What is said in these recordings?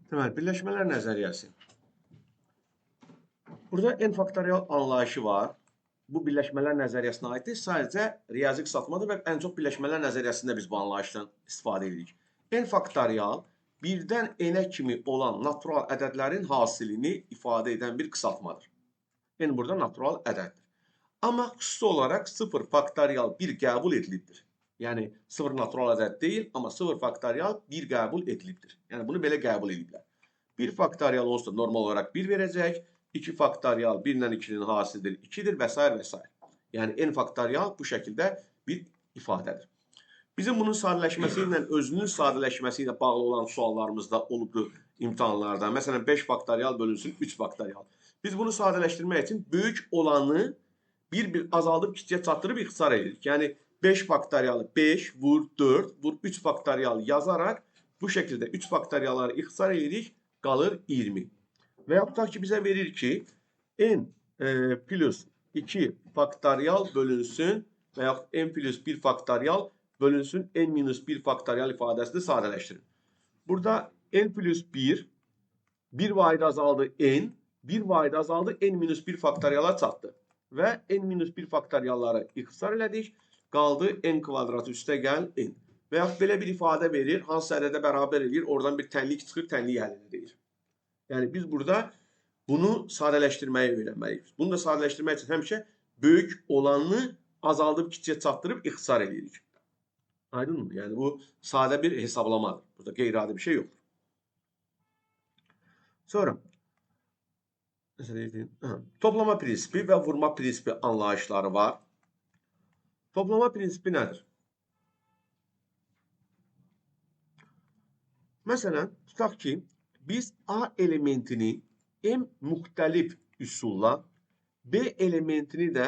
Deməli, birləşmələr nəzəriyyəsi. Burada n faktorial anlayışı var. Bu birləşmələr nəzəriyyəsinə aiddir. Sadəcə riyazi qısaltmadır və ən çox birləşmələr nəzəriyyəsində biz bu anlayışdan istifadə edirik. N faktorial birdən n-ə kimi olan natural ədədlərin hasilini ifadə edən bir qısaltmadır. N burada natural ədəddir. Amma xüsusi olaraq 0 faktorial 1 qəbul edilibdir. Yəni 0 natural ədəd deyil, amma 0 faktorial 1 qəbul edilibdir. Yəni bunu belə qəbul ediblər. 1 faktorial olsa normal olaraq 1 verəcək. 2 faktorial 1 ilə 2-nin hasilidir 2-dir və s. və s. Yəni n faktorial bu şəkildə bir ifadədir. Bizim bunun sadələşməsi ilə, özünün sadələşməsi ilə bağlı olan suallarımız da olubdur imtahanlarda. Məsələn, 5 faktorial bölünsün 3 faktorial. Biz bunu sadələşdirmək üçün böyük olanı bir azaldıb kiçiyə çatdırıb ixtisar edirik. Yəni 5 faktorialı 5 vur 4 vur 3 faktorial yazaraq bu şəkildə 3 faktorialları ixtisar edirik, qalır 20. Və ya tutaq ki, bizə verir ki, n plus 2 faktorial bölünsün və ya n plus 1 faktorial bölünsün n minus 1 faktorial ifadəsini sadələşdirin. Burada n plus 1, 1 vahid azaldı n, 1 vahid azaldı n minus 1 faktoriala çatdı. Və n minus 1 faktorialları ixtisar elədik, qaldı n kvadratı üstə gəl n. Və ya belə bir ifadə verir, hansı ədədə bərabər edir, oradan bir tənlik çıxır, tənliyi həll edir. Yəni biz burada bunu sadələşdirməyi öyrənməliyik. Bunu da sadələşdirmək üçün həmişə böyük olanını azaldıb kiçiyə çatdırıb ixtisar edirik. Aydınmı? Yəni bu sadə bir hesablamadır. Burada qeyri-adi bir şey yoxdur. Sonra toplama prinsipi və vurma prinsipi anlayışları var. Toplama prinsipi nədir? Məsələn, tutaq ki, biz A elementini M müxtəlif üsulla, B elementini də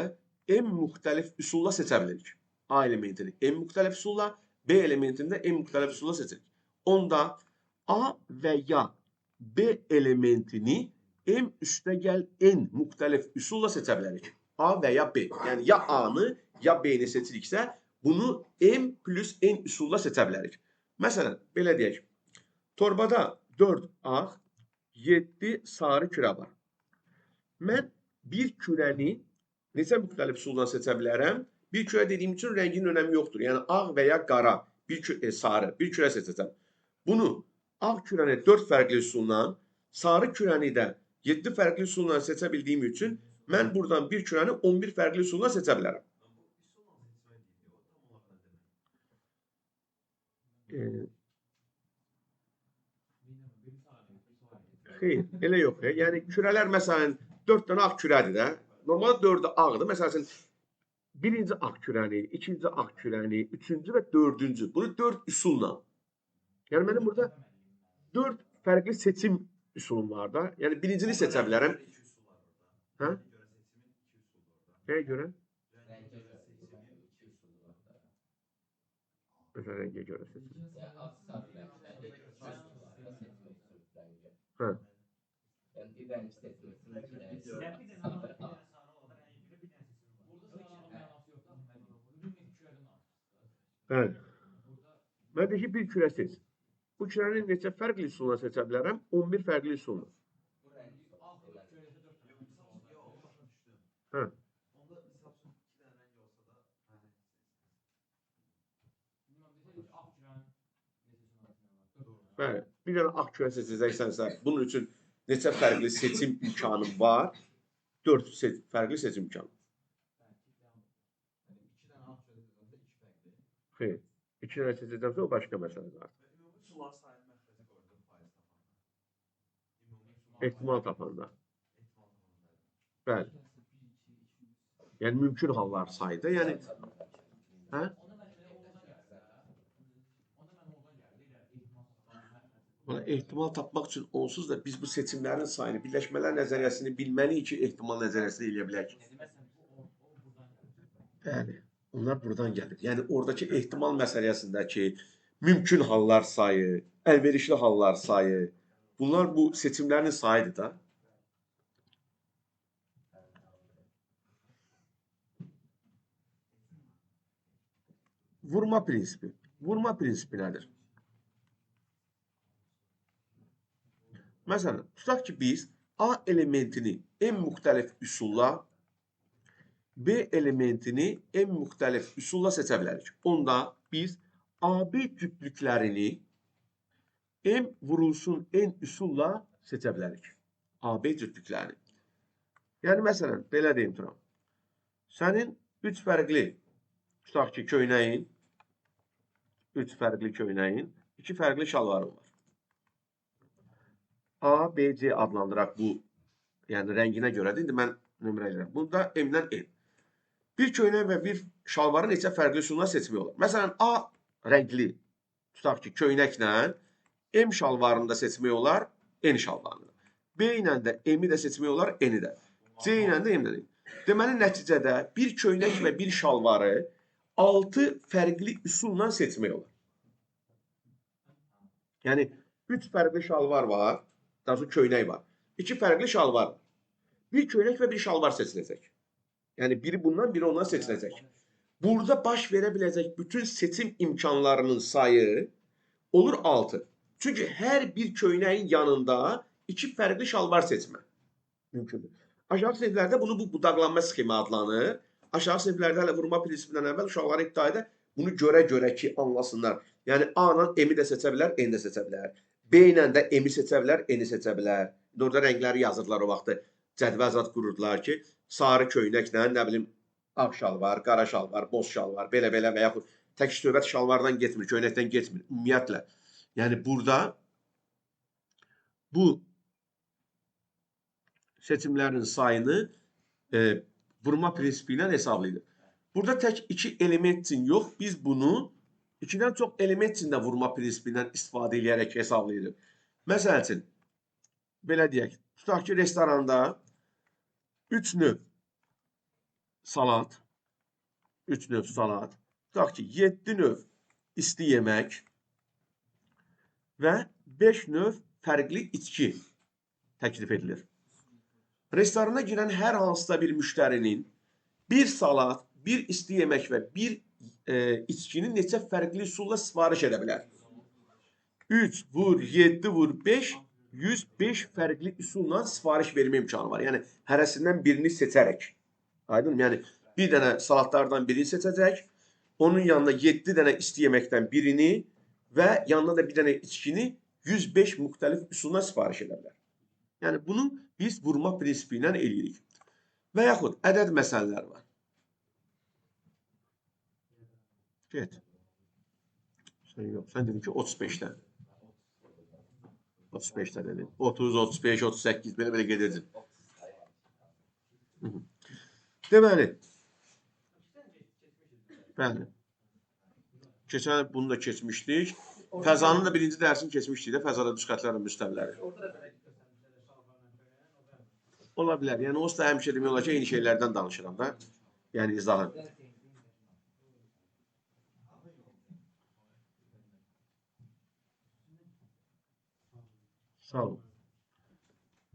M müxtəlif üsulla seçə bilərik. A elementini M müxtəlif üsulla, B elementini də M müxtəlif üsulla seçirik. Onda A və ya B elementini M üstə gəl N müxtəlif üsulla seçə bilərik. A və ya B. Yəni ya A-nı ya B-ni seçiriksə, bunu M plus N üsulla seçə bilərik. Məsələn, belə deyək. Torbada 4 ağ, 7 sarı kürə var. Mən bir kürəni neçə müxtəlif üsulla seçə bilərəm? Bir kürə dediyim üçün rənginin önəmi yoxdur. Yəni ağ və ya qara, sarı bir kürə seçəcəm. Bunu ağ kürəni 4 fərqli üsulla, sarı kürəni də 7 fərqli üsulla seçə bildiyim üçün mən buradan bir kürəni 11 fərqli üsulla seçə bilərəm. Xeyr, elə yox. Yəni kürələr məsələn 4 dənə ağ kürədir də. Normalda 4-ü ağdır. Məsələn, birinci ağ kürəni, ikinci ağ kürəni, üçüncü və dördüncü. Bunu 4 üsulla. Yəni mənim burada 4 fərqli seçim üsulum var da. Yəni birincini seçə bilərəm. Hə? Nəyə görə? Məsələn, rəngə görə seçim. Hə. Bəli. Mən deyək ki, bir kürə seç. Bu kürənin neçə fərqli üsulla seçə bilərəm? 11 fərqli üsulla. Hə. Bəli. Bir dənə ağ kürə seçəcəksənsə, bunun üçün neçə fərqli seçim imkanı var? 4 fərqli seçim imkanı. Xeyr. 2 dənə seçəcəmsə, o başqa məsələdir. Ehtimal tapanda. Bəli. Yəni, mümkün hallar sayıda. Yəni, hə? Ehtimal tapmaq üçün onsuz da biz bu seçimlərin sayını, birləşmələr nəzəriyyəsini bilməliyik ki, ehtimal nəzəriyyəsini eləyə bilək. Bəli, onlar buradan gəlir. Yəni, oradakı ehtimal məsələsindəki mümkün hallar sayı, əlverişli hallar sayı, bunlar bu seçimlərin sayıdır da. Vurma prinsipi. Vurma prinsipi nədir? Məsələn, tutaq ki, biz A elementini en müxtəlif üsulla, B elementini en müxtəlif üsulla seçə bilərik. Onda biz AB cütlüklərini M vurulsun en üsulla seçə bilərik. AB cütlüklərini. Yəni, məsələn, belə deyim Turan. Sənin 3 fərqli, tutaq ki, köynəyin, 3 fərqli köynəyin, 2 fərqli şalvarın var. A, B, C adlandıraq bu, yəni rənginə görədir. İndi mən nömrə edirəm. Bunda M-dən N. Bir köynək və bir şalvarı neçə fərqli üsulla seçmək olar? Məsələn, A rəngli, tutaq ki, köynəklə M şalvarını da seçmək olar, N şalvarını. B ilə də M-i də seçmək olar, N-i də. C ilə də M-i də. Deməli, nəticədə bir köynək və bir şalvarı 6 fərqli üsulla seçmək olar. Yəni, 3 fərqli şalvar var, daha sonra köynək var. 2 fərqli şalvar var. Bir köynək və bir şalvar seçiləcək. Yəni, biri bundan, biri ondan seçiləcək. Burada baş verə biləcək bütün seçim imkanlarının sayı olur 6. Çünki hər bir köynəyin yanında 2 fərqli şalvar seçmə mümkündür. Aşağı siniflərdə bunu bu budaqlanma sxemi adlanır. Aşağı siniflərdə hələ vurma prinsipindən əvvəl uşaqların ibtidaidə bunu görə ki, anlasınlar. Yəni, A ilə M-i də seçə bilər, N-i də seçə bilər. B ilə də M-i seçə bilər, N-i seçə bilər. Orada rəngləri yazırlar o vaxtı. Cədvəl zad qururdular ki, sarı köynəklə, nə bilim, ağ şalvar, qara şalvar, boz şalvar, belə-belə və yaxud tək söhbət şalvardan getmir, köynəkdən getmir. Ümumiyyətlə, yəni burada bu seçimlərin sayını vurma prinsipi ilə hesablayır. Burada tək 2 element üçün yox, biz bunu 2-dən çox element üçün də vurma prinsipi ilə istifadə edərək hesablayırıq. Məsəl üçün, belə deyək, tutaq ki, restoranda 3 növ salat, tutaq ki, 7 növ isti yemək və 5 növ fərqli içki təklif edilir. Restorana girən hər hansısa bir müştərinin bir salat, bir isti yemək və bir içkini neçə fərqli üsulla sifariş edə bilər? 3 vur, 7 vur, 5, 105 fərqli üsulla sifariş vermə imkanı var. Yəni, hərəsindən birini seçərək. Aydın mı? Yəni, bir dənə salatlardan birini seçəcək, onun yanına 7 dənə isti yeməkdən birini və yanına da bir dənə içkini 105 müxtəlif üsulla sifariş edə bilər. Yəni, bunu biz vurma prinsipi ilə eləyirik. Və yaxud ədəd məsələləri var. Get. Sən yox, sən dedin ki, 35-dən. 35-dən dedin. 30, 35, 38, belə gedirdin. Deməli, bəli. Keçən bunu da keçmişdik. Fəzanın da birinci dərsini keçmişdik də, fəzada düzxətlərin müstəviləri. Ola bilər. Yəni, o da həmişə demək olar ki, eyni şeylərdən danışıram da. Yəni, izahın. Sağ olun.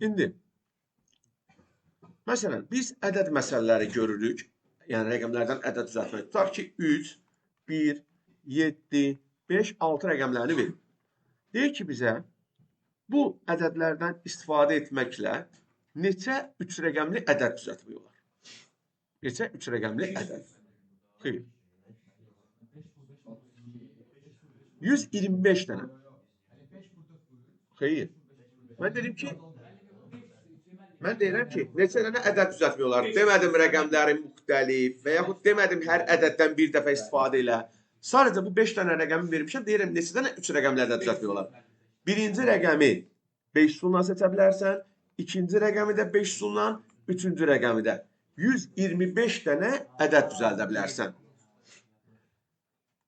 İndi, məsələn, biz ədəd məsələləri görürük. Yəni, rəqəmlərdən ədəd düzəltmək. Tutaq ki, 3, 1, 7, 5, 6 rəqəmlərini verir. Deyir ki, bizə bu ədədlərdən istifadə etməklə neçə 3 rəqəmli ədəd düzəltmək olar? Neçə 3 rəqəmli ədəd? Xeyr. 125 dənə. Xeyr. Mən deyirəm ki, neçə dənə ədəd düzəltmək olar? Demədim rəqəmləri müxtəlif və yaxud demədim hər ədəddən bir dəfə istifadə ilə. Sadəcə bu 5 dənə rəqəmi vermişəm, deyirəm neçə dənə 3 rəqəmli ədəd düzəltmək olar? Birinci rəqəmi 5 üsulla seçə bilərsən, ikinci rəqəmi də 5 üsulla, üçüncü rəqəmi də 125 dənə ədəd düzəldə bilərsən.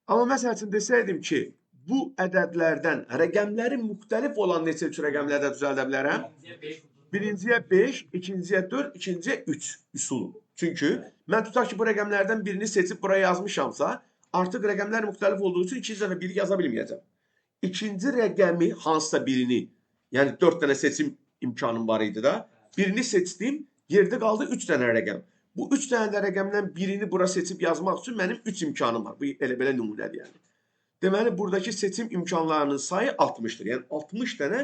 Amma məsəl üçün desəydim ki, bu ədədlərdən rəqəmləri müxtəlif olan neçə 3 rəqəmli ədəd düzəldə bilərəm? Birinciyə 5, ikinciyə 4, ikinciyə 3 üsulu. Çünki mən tutaq ki, bu rəqəmlərdən birini seçib buraya yazmışamsa, artıq rəqəmlər müxtəlif olduğu üçün 2 dəfə biri yaza bilməyəcəm. İkinci rəqəmi hansısa birini, yəni 4 dənə seçim imkanım var idi da, birini seçdim, yerdə qaldı 3 dənə rəqəm. Bu 3 dənə rəqəmdən birini bura seçib yazmaq üçün mənim 3 imkanım var. Bu elə-belə nümunədir yəni. Deməli, buradakı seçim imkanlarının sayı 60-dır. Yəni 60 dənə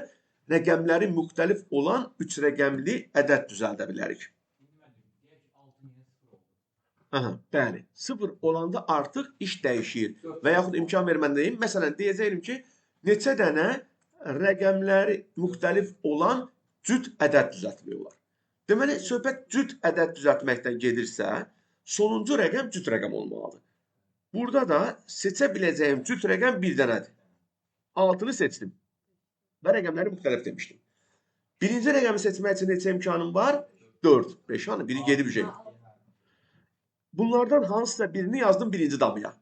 rəqəmləri müxtəlif olan 3 rəqəmli ədəd düzəldə bilərik. Aha, bəli. 0 olanda artıq iş dəyişir. Və yaxud imkan vermən deyim. Məsələn, deyəcəyim ki, neçə dənə rəqəmləri müxtəlif olan cüt ədəd düzəltmək olar. Deməli, söhbət cüt ədəd düzəltməkdən gedirsə, sonuncu rəqəm cüt rəqəm olmalıdır. Burada da seçə biləcəyim cüt rəqəm bir dənədir. 6-nı seçdim. Və rəqəmləri müxtəlif demişdim. Birinci rəqəmi seçmək üçün neçə imkanım var? 4. 5 hanı? Biri gedib bir şey. Bunlardan hansısa birini yazdım birinci damıya.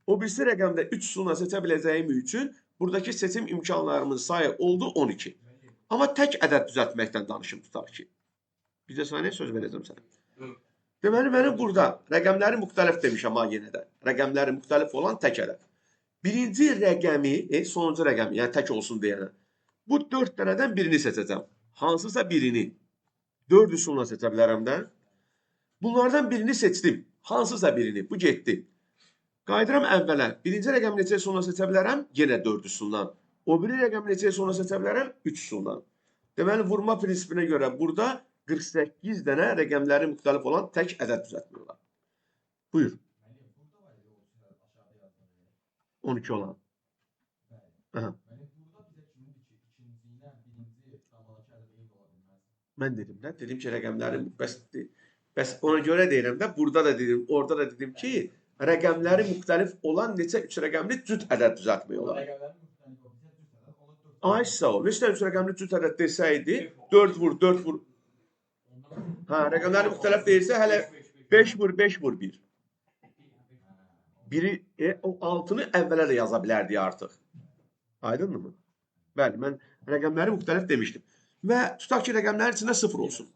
O birisi rəqəmdə 3 üsulla seçə biləcəyim üçün buradakı seçim imkanlarımın sayı oldu 12. Amma tək ədəd düzəltməkdən danışım tutaq ki. Bir də saniyə söz verəcəm sənə. Deməli, mənim burada rəqəmləri müxtəlif demişəm ha yenə də. Rəqəmləri müxtəlif olan tək ədəd. Birinci rəqəmi, sonuncu rəqəmi, yəni tək olsun deyənə. Bu 4 dənədən birini seçəcəm. Hansısa birini. 4 üsulla seçə bilərəm də. Bunlardan birini seçdim. Hansısa birini. Bu getdi. Qayıdıram əvvələ. Birinci rəqəmi neçə üsulla seçə bilərəm? Yenə 4 üsullan. O biri rəqəmi neçə üsulla seçə bilərəm? 3 üsullan. Deməli, vurma prinsipinə görə burada 48 dənə rəqəmləri müxtəlif olan tək ədəd düzəltmək olar. Buyur. 12 olan. Aha. Mən dedim də, dedim ki, rəqəmləri bəs ona görə deyirəm də, burada da dedim, orada da dedim ki, rəqəmləri müxtəlif olan neçə 3 rəqəmli cüt ədəd düzəltmək olar. Ay sağ ol. Neçə 3 rəqəmli cüt ədəd desəydi, 4 vur, 4 vur. Ha, rəqəmləri müxtəlif deyilsə, hələ 5 vur, 5 vur 1. Biri, o 6-nı əvvələ də yaza bilərdi artıq. Aydındır mı? Bəli, mən rəqəmləri müxtəlif demişdim. Və tutaq ki, rəqəmlərin içində 0 olsun.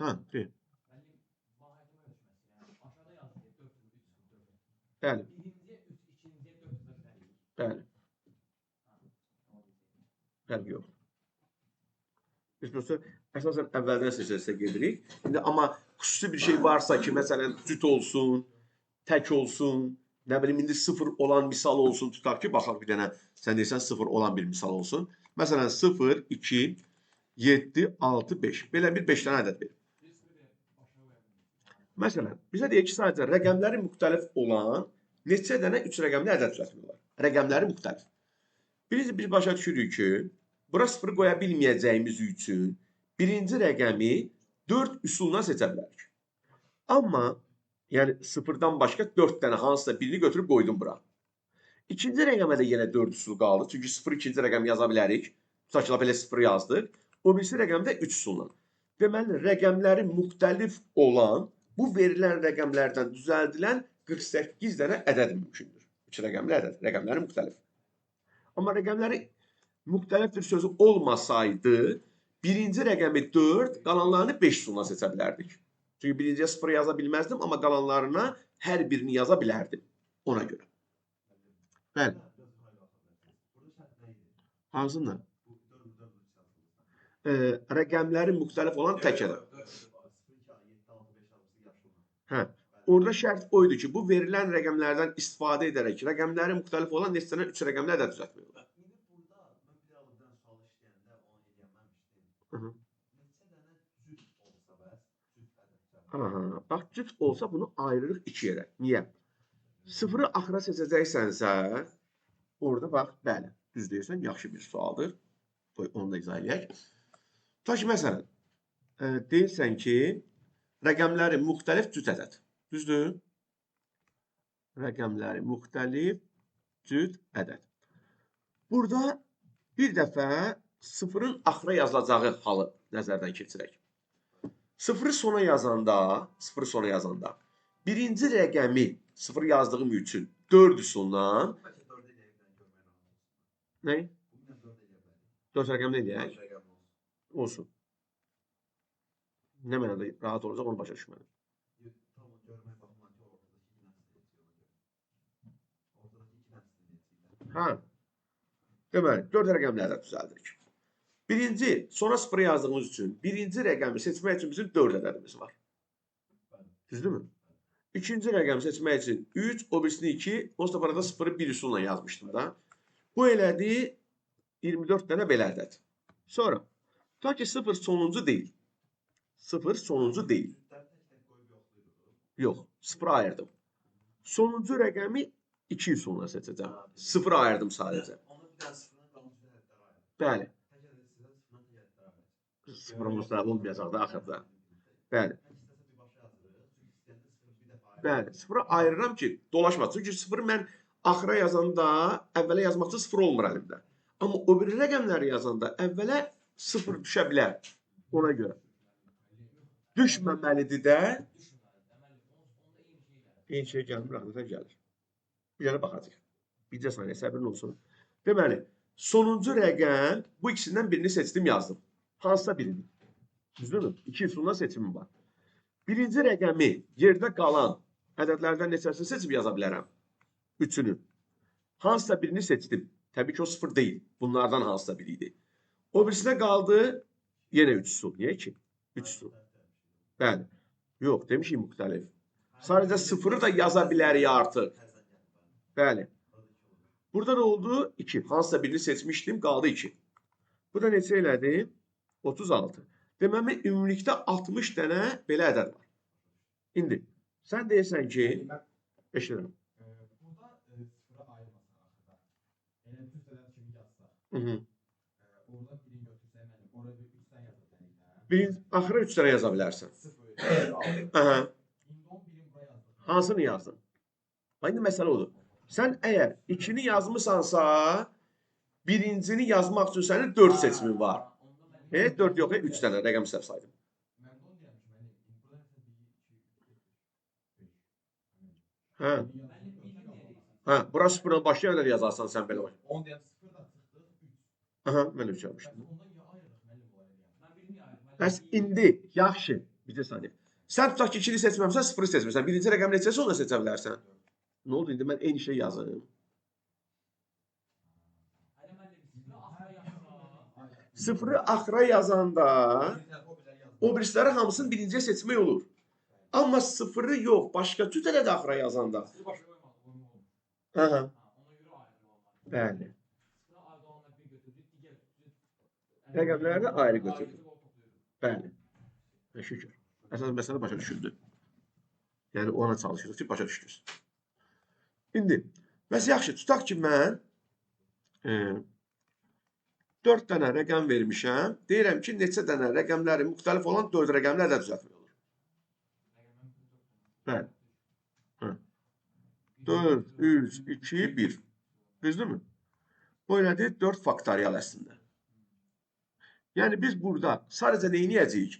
Ha, deyil. Bəli. Bəli. Bəli, yox. Biz prosta əsasən əvvəldən seçərsə gedirik. İndi amma xüsusi bir şey varsa ki, məsələn, cüt olsun, tək olsun, nə bilim, indi 0 olan misal olsun, tutaq ki, baxaq bir dənə, sən deyirsən 0 olan bir misal olsun. Məsələn, 0, 2, 7, 6, 5. Belə bir 5 dənə ədəd verir. Məsələn, bizə deyək ki, sadəcə rəqəmləri müxtəlif olan neçə dənə 3 rəqəmli ədəd düzəltmək olar. Rəqəmləri müxtəlif. Biz başa düşürük ki, bura 0 qoya bilməyəcəyimiz üçün birinci rəqəmi 4 üsulla seçə bilərik. Amma, yəni 0-dan başqa 4 dənə hansısa birini götürüb qoydum bura. İkinci rəqəmə də yenə 4 üsul qaldı. Çünki 0 ikinci rəqəm yaza bilərik. Tutaq ki, belə 0 yazdıq. O birisi rəqəmdə 3 üsulla. Deməli, rəqəmləri müxtəlif olan bu verilən rəqəmlərdən düzəldilən 48 dənə ədəd mümkündür. 3 rəqəmli ədəd, rəqəmləri müxtəlif. Amma rəqəmləri müxtəlifdir sözü olmasaydı, birinci rəqəmi 4, qalanlarını 5 üsulla seçə bilərdik. Çünki birinciyə 0 yaza bilməzdim, amma qalanlarına hər birini yaza bilərdim. Ona görə. Bəli. Hansında? Rəqəmləri müxtəlif olan tək ədəd. Hə, orada şərt oydu ki, bu verilən rəqəmlərdən istifadə edərək rəqəmləri müxtəlif olan neçə dənə 3 rəqəmli ədəd düzəltmək olar. Bax, cüt olsa bunu ayırırıq 2 yerə. Niyə? 0-ı axıra seçəcəksənsə, orada bax, bəli, düz deyirsən, yaxşı bir sualdır. Onu da izah edək. Tutaq ki, məsələn, deyirsən ki, rəqəmləri müxtəlif cüt ədəd. Düzdür? Rəqəmləri müxtəlif cüt ədəd. Burada bir dəfə 0-ın axıra yazılacağı halı nəzərdən keçirək. 0-ı sona yazanda, birinci rəqəmi 0 yazdığım üçün 4 üsulla nə? 4 rəqəm nə deyək? Olsun. Nə mənada rahat olacaq, onu başa düşmədim. Hə. Deməli, 4 rəqəmli ədəd düzəldirik. Birinci, sonra 0 yazdığımız üçün birinci rəqəmi seçmək üçün bizim 4 ədədimiz var. Düzdürmü? İkinci rəqəmi seçmək üçün 3, o birisini 2, onsuz da burada 0-ı 1 üsulla yazmışdım da. Bu elədi 24 dənə belə ədəd. Sonra, tutaq ki, 0 sonuncu deyil. 0 sonuncu deyil. Yox, 0 ayırdım. Sonuncu rəqəmi 200 sonuna seçəcəm. 0 ayırdım sadəcə. Bəli. 0'ımız da olmayacaq da axırda. Bəli. Bəli, 0'ı ayırıram ki, dolaşmasın. Çünki 0'ı mən axıra yazanda əvvələ yazmaq üçün 0 olmur əlimdə. Amma o biri rəqəmləri yazanda əvvələ 0 düşə bilər. Ona görə. Düşməməlidir də. Eyni şey gəlmir, axırda gəlir. Bir yana baxacaq. Bircə saniyə səbirli olsun. Deməli, sonuncu rəqəm, bu ikisindən birini seçdim, yazdım. Hansısa birini. Düzdürmü? 2 üsulundan seçimim var. Birinci rəqəmi yerdə qalan ədədlərdən neçəsini seçib yaza bilərəm? Üçünü. Hansısa birini seçdim. Təbii ki, o 0 deyil. Bunlardan hansısa biri idi. O birisinə qaldı yenə 3 üsul. Niyə ki? 3 üsul. Bəli. Yox, demişik müxtəlif. Sadəcə 0'ı da yaza bilərik artıq. Bəli. Burada da oldu 2. Hansısa birini seçmişdim, qaldı 2. Bu da neçə elədi? 36. Deməli, ümumilikdə 60 dənə belə ədəd var. İndi, sən deyirsən ki, eşidirəm. Burada 0'a ayırmasan axırda. Yəni, düz ədəd kimi yazsaq. Orada birini götürsək, orada 3 dənə yazılır. Axıra 3 dənə yaza bilərsən. 0. Hansını yazdın? İndi məsələ odur. Sən əgər 2'ni yazmışsansa, birincini yazmaq üçün sənin 4 seçimin var. 4 yox, 3 dənə rəqəm səhv saydım. Bura 0'dan başlayanlar yazarsan sən belə var. 10 deyəm 0 da çıxdı, 3. Mən öyle yazmışdım. Bəs indi, yaxşı, bir saniyə. Sən tutaq ki, 2'ni seçməmsən, 0'ı seçmirsən. Birinci rəqəm neçəsə onu da seçə bilərsən. Nə oldu indi? Mən eyni şey yazayım. 0'ı axıra yazanda o birisləri hamısını birinciyə seçmək olur. Amma 0'ı yox, başqa tütələ də axıra yazanda. Bəli. Rəqəmləri də ayrı götürdüm. Bəli. Şükür. Əsas məsələ başa düşüldü. Yəni ona çalışırıq ki, başa düşdünüz. İndi, bəs yaxşı, tutaq ki, mən 4 dənə rəqəm vermişəm. Deyirəm ki, neçə dənə rəqəmləri müxtəlif olan 4 rəqəmlər də düzəltmək olur. Bəli. 4, 3, 2, 1. Düzdürmü? Bu elədir 4 faktorial əslində. Yəni biz burada sadəcə neyiniyəcəyik?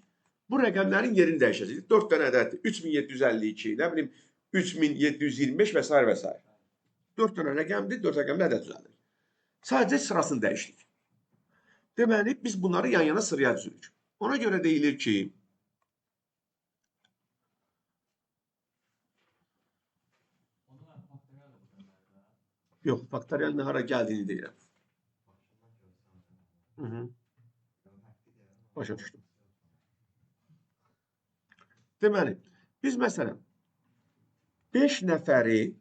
Bu rəqəmlərin yerini dəyişəcəyik. 4 dənə ədəddir. 3752, nə bilim 3725 və s. və s. 4 dənə rəqəmdir, 4 rəqəmli ədəd düzəldir. Sadəcə sırasını dəyişdik. Deməli, biz bunları yan-yana sıraya düzürük. Ona görə deyilir ki, yox, faktorial nə hara gəldiyini deyirəm. Başa düşdüm. Deməli, biz məsələn 5 nəfəri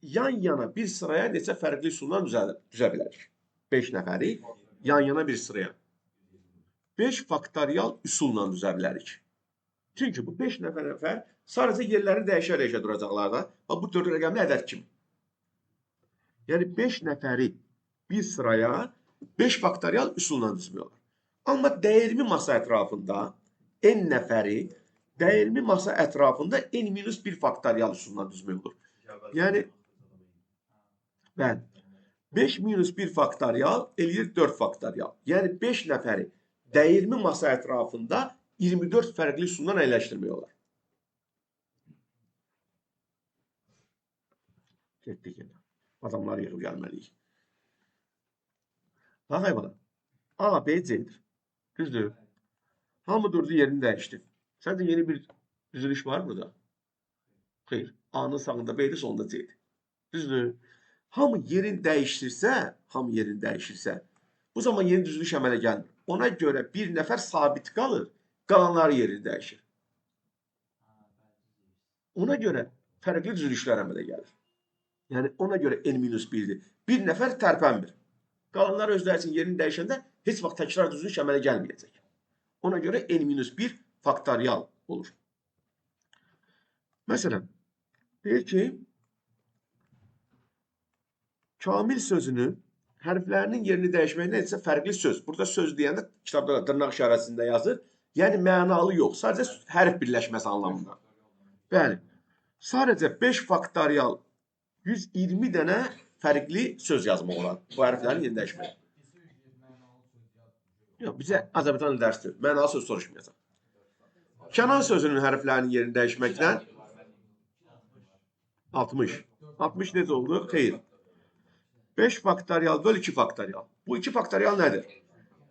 yan-yana bir sıraya neçə fərqli üsuldan düzə bilərik? 5 nəfəri yan-yana bir sıraya 5 faktorial üsulla düzə bilərik. Çünki bu 5 nəfər sadəcə yerləri dəyişə-dəyişə duracaqlar da. Bu 4 rəqəmli ədəd kimi. Yəni 5 nəfəri bir sıraya 5 faktorial üsulla düzmək olur. Amma dəyirmi masa ətrafında n nəfəri dəyirmi masa ətrafında n-1 faktorial üsulla düzmək olur. Yəni, bəli, 5-1 faktorial eləyir 4 faktorial. Yəni 5 nəfəri dəyirmi masa ətrafında 24 fərqli üsuldan əyləşdirmək olar. Getdik yenə. Adamları yığıb gəlməliyik. Bax hayvana. A, B, C-dir. Düzdür. Hamı durdu yerini dəyişdi. Səncə yeni bir düzülüş var burada? Xeyr. A-nın sağında B-dir, sonunda C-dir. Düzdür. Hamı yerini dəyişirsə, bu zaman yeni düzülüş əmələ gəlmir. Ona görə bir nəfər sabit qalır, qalanları yerini dəyişir. Ona görə fərqli düzülüşlər əmələ gəlir. Yəni ona görə n-1-dir. Bir nəfər tərpənmir. Qalanlar özləri üçün yerini dəyişəndə heç vaxt təkrar düzülüş əmələ gəlməyəcək. Ona görə n-1 faktorial olur. Məsələn, deyir ki, kamil sözünün hərflərinin yerini dəyişmək nədirsə fərqli söz. Burada söz deyəndə kitabda dırnaq işarəsində yazır. Yəni mənalı yox, sadəcə hərf birləşməsi anlamında. Bəli, sadəcə 5 faktorial 120 dənə fərqli söz yazmaq olar. Bu hərflərin yerini dəyişmək. Yox, bizə Azərbaycan dərsdir. Mənalı söz soruşmayacaq. Kənan sözünün hərflərinin yerini dəyişməklə 60. 60 necə oldu? Xeyr. 5 faktorial böl 2 faktorial. Bu 2 faktorial nədir?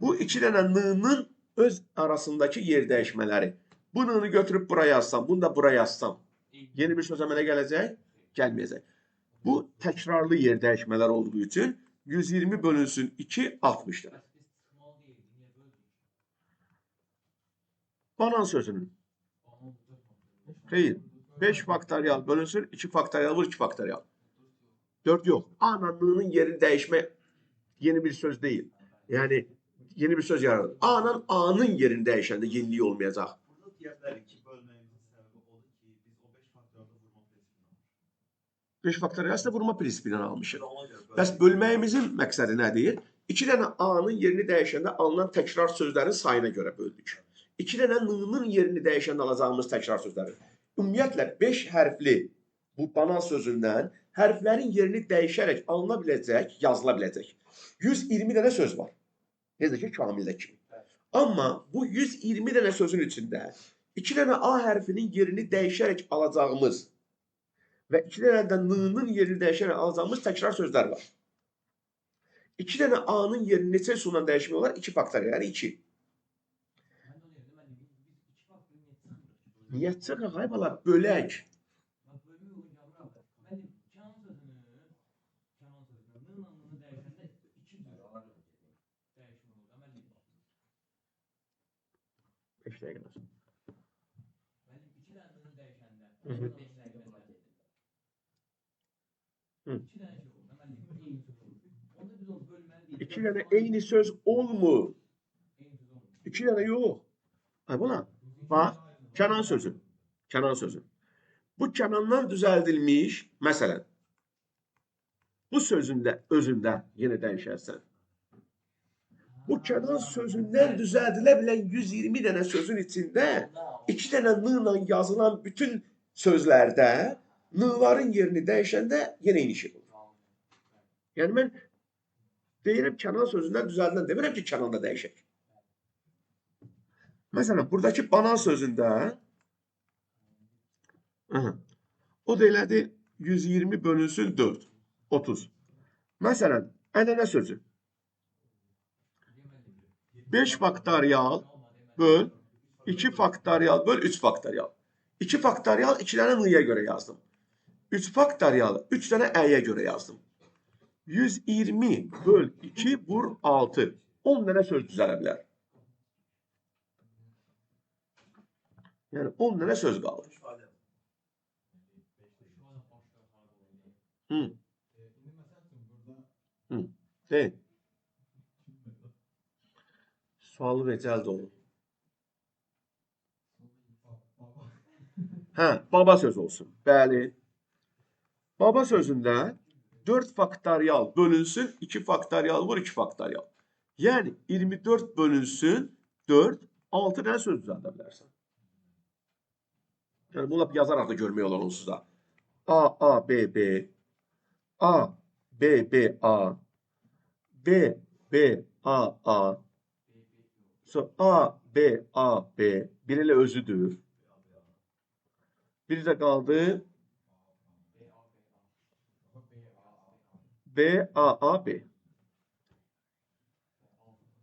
Bu 2 dənə n-nın öz arasındakı yer dəyişmələri. Bu n-nı götürüb buraya yazsam, bunu da buraya yazsam, yeni bir söz əmələ gələcək? Gəlməyəcək. Bu təkrarlı yer dəyişmələr olduğu üçün 120 bölünsün 2, 60'dır. Banan sözünün. Xeyr. 5 faktorial bölünsün 2 faktorial vur 2 faktorial. 4 yox. A-la n-nın yerini dəyişmək yeni bir söz deyil. Yəni yeni bir söz yaradır. A-la A-nın yerini dəyişəndə yenilik olmayacaq. Burada deyə bilərik ki, bölməyimizin səbəbi odur ki, biz o 5 faktorialda vurma prinsipindən almışıq. 5 faktorial aslında vurma prinsipindən almışıq. Bəs bölməyimizin məqsədi nədir? 2 dənə A-nın yerini dəyişəndə alınan təkrar sözlərin sayına görə böldük. 2 dənə n-nın yerini dəyişəndə alacağımız təkrar sözləri. Ümumiyyətlə 5 hərfli bu banan sözündən hərflərin yerini dəyişərək alına biləcək, yazıla biləcək. 120 dənə söz var. Necə ki, kamildə kimi. Amma bu 120 dənə sözün içində 2 dənə A hərfinin yerini dəyişərək alacağımız və 2 dənə də n-nın yerini dəyişərək alacağımız təkrar sözlər var. 2 dənə A-nın yerini neçə üsulla dəyişmək olar? 2 faktorial, yəni 2. Niyə çıxaq, ay bala, bölək. İki dənə eyni söz olmur. 2 dənə yox. Ay bala, bax, Kənan sözü. Kənan sözü. Bu Kənandan düzəldilmiş, məsələn, bu sözündə, özündə yenə dəyişərsən. Bu Kənan sözündən düzəldilə bilən 120 dənə sözün içində 2 dənə n-la yazılan bütün sözlərdə n-ların yerini dəyişəndə yenə eyni şey olur. Yəni mən deyirəm Kənan sözündən düzəldilən demirəm ki, Kənan da dəyişək. Məsələn, buradakı banan sözündə o da elədi 120 bölünsün 4, 30. Məsələn, ənənə sözü. 5 faktorial böl 2 faktorial böl 3 faktorial. 2 faktorial 2 dənə n-yə görə yazdım. 3 faktorial 3 dənə ə-yə görə yazdım. 120 böl 2 vur 6. 10 dənə söz düzələ bilər. Yəni 10 dənə söz qaldı. Deyil. Sualı recəl olun. Baba söz olsun. Bəli. Baba sözündə 4 faktorial bölünsün 2 faktorial vur 2 faktorial. Yəni 24 bölünsün 4, 6 dənə söz düzəldə bilərsən. Yəni bunu yazaraq da görmək olar onsuz da. A, A, B, B. A, B, B, A. B, B, A, A. So, A, B, A, B. Biri ilə özüdür. Biri də qaldı. B, A, A, B.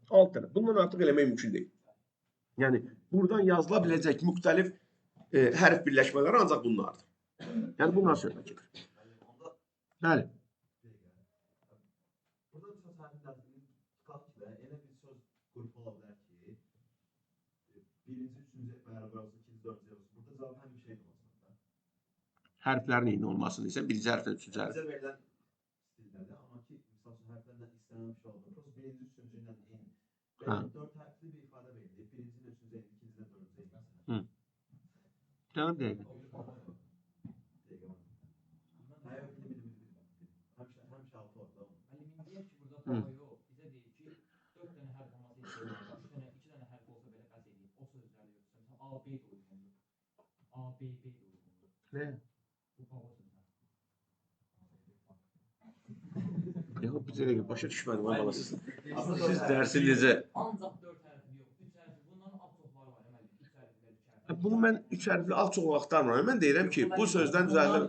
6 dənə. Bundan artıq eləmək mümkün deyil. Yəni, buradan yazıla biləcək müxtəlif hərf birləşmələri ancaq bunlardır. Yəni, bunlar söhbət gedir. Bəli. Burada bir söz hərflərinin çıxaq və elə bir söz qrupu ola bilər ki, birinci, üçüncü bərabər olsun, ikinci, dördüncü olsun. Burada cavab həmin şey olmasın. Hərflərin eyni olmasını isə birinci hərflə üçüncü hərf. Bizə verilən stildədir, amma ki, misal üçün hərflərlə istənilən önemli bir şey oldu. Prosta birinci üçüncüyle eyni. Ha. Belki 4 harfli bir ifade verildi. Birincinin üçüncü eyni, ikincinin dördüncü eyni mesela. Canım değil. Hayır, bildim. Həmişə altı orada. Müəllim deyir ki, burada baba yox. Bizə deyir ki, 4 dənə hərf olması ehtimalı var. 3 dənə, 2 dənə hərf olsa belə bəs eləyir. O sözləri yoxsa. Məsələn, A, B də uyğundur. A, B, B də uyğundur. Ne? Bu baba sözləri. Yok bir kere başa düşmedim ama siz dersinizde. Ancaq 4 hərfi yox. 3 hərfi. Bunların az çoxları var müəllim. 3 hərflər, 2 hərflər. Bunu ben üç harfli az çok aktarmıyorum. Ben deyirəm ki bu sözden düzeldir.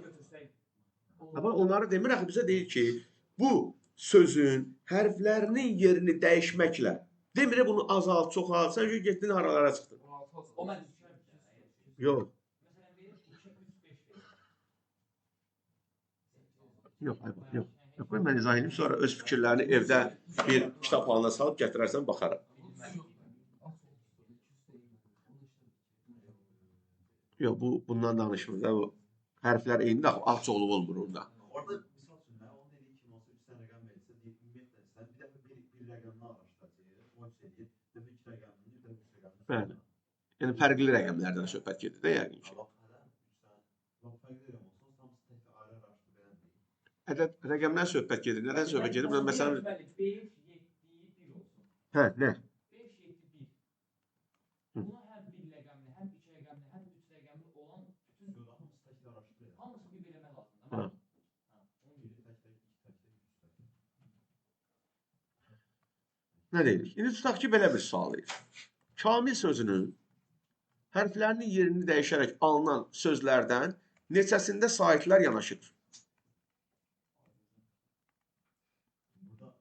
Ama onları demir axı bizə deyir ki bu sözün hərflərinin yerini dəyişməklə demir bunu azalt, çoxalt, sən getdin haralara çıxdın. O mən Yox. Məsələn, verir 2, 3, 5 verir. Yox, yox. Yox, qoy mən izah edeyim, sonra öz fikirlərini evdə bir kitab halına salıb gətirərsən, baxarım. Yox, bundan danışmır da, bu hərflər eyni də, az çoxluq olmur onda. Orada misal üçün mən onun dediyi kimi olsa 3 dənə rəqəm verilsə, ümumiyyətlə sən bir dəfə bir rəqəmini araşdıracaq, o edir, bir dəfə 2 rəqəmini, bir dəfə 3 rəqəmini. Bəli. Yəni fərqli rəqəmlərdən söhbət gedir də yəqin ki. Fərqli rəqəm olsa, hamısı təkrar ayrı araşdırıb verən deyil. Ədəd rəqəmdən söhbət gedir. Nədən söhbət gedir? Məsələn, 5, 7, 1 olsun. hə, nə? 5, 7, 1. Buna hər bir rəqəmli, hər 2 rəqəmli, hər 3 rəqəmli olan bütün Hamısı təkrar araşdırıb. hamısı bir eləmək lazımdır. Ha. Onun biri təkrar, iki təkrar, üç təkrar. Nə deyirik? İndi tutaq ki, belə bir sualıyıq. Kamil sözünün hərflərinin yerini dəyişərək alınan sözlərdən neçəsində sahitlər yanaşır? Burada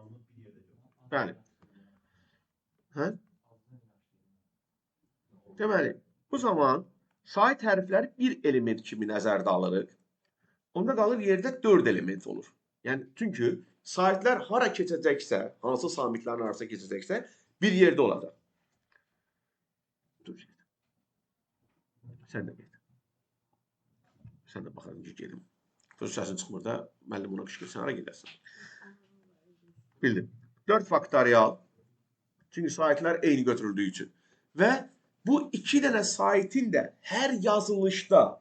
alınıb bir yerdə yox. Bəli. Hə? Deməli, bu zaman sahit hərfləri bir element kimi nəzərdə alırıq. Onda qalır yerdə 4 element olur. Yəni, çünki sahitlər hara keçəcəksə, hansı samitlərin arasına keçəcəksə, bir yerdə olacaq. Dur, sən də get. Sən də baxalım ki, gedim. Söz səsin çıxmır da, müəllim buna qışqırsan, hara gedərsən. Bildim. 4 faktorial. Çünki sahitlər eyni götürüldüyü üçün. Və bu 2 dənə sahitin də hər yazılışda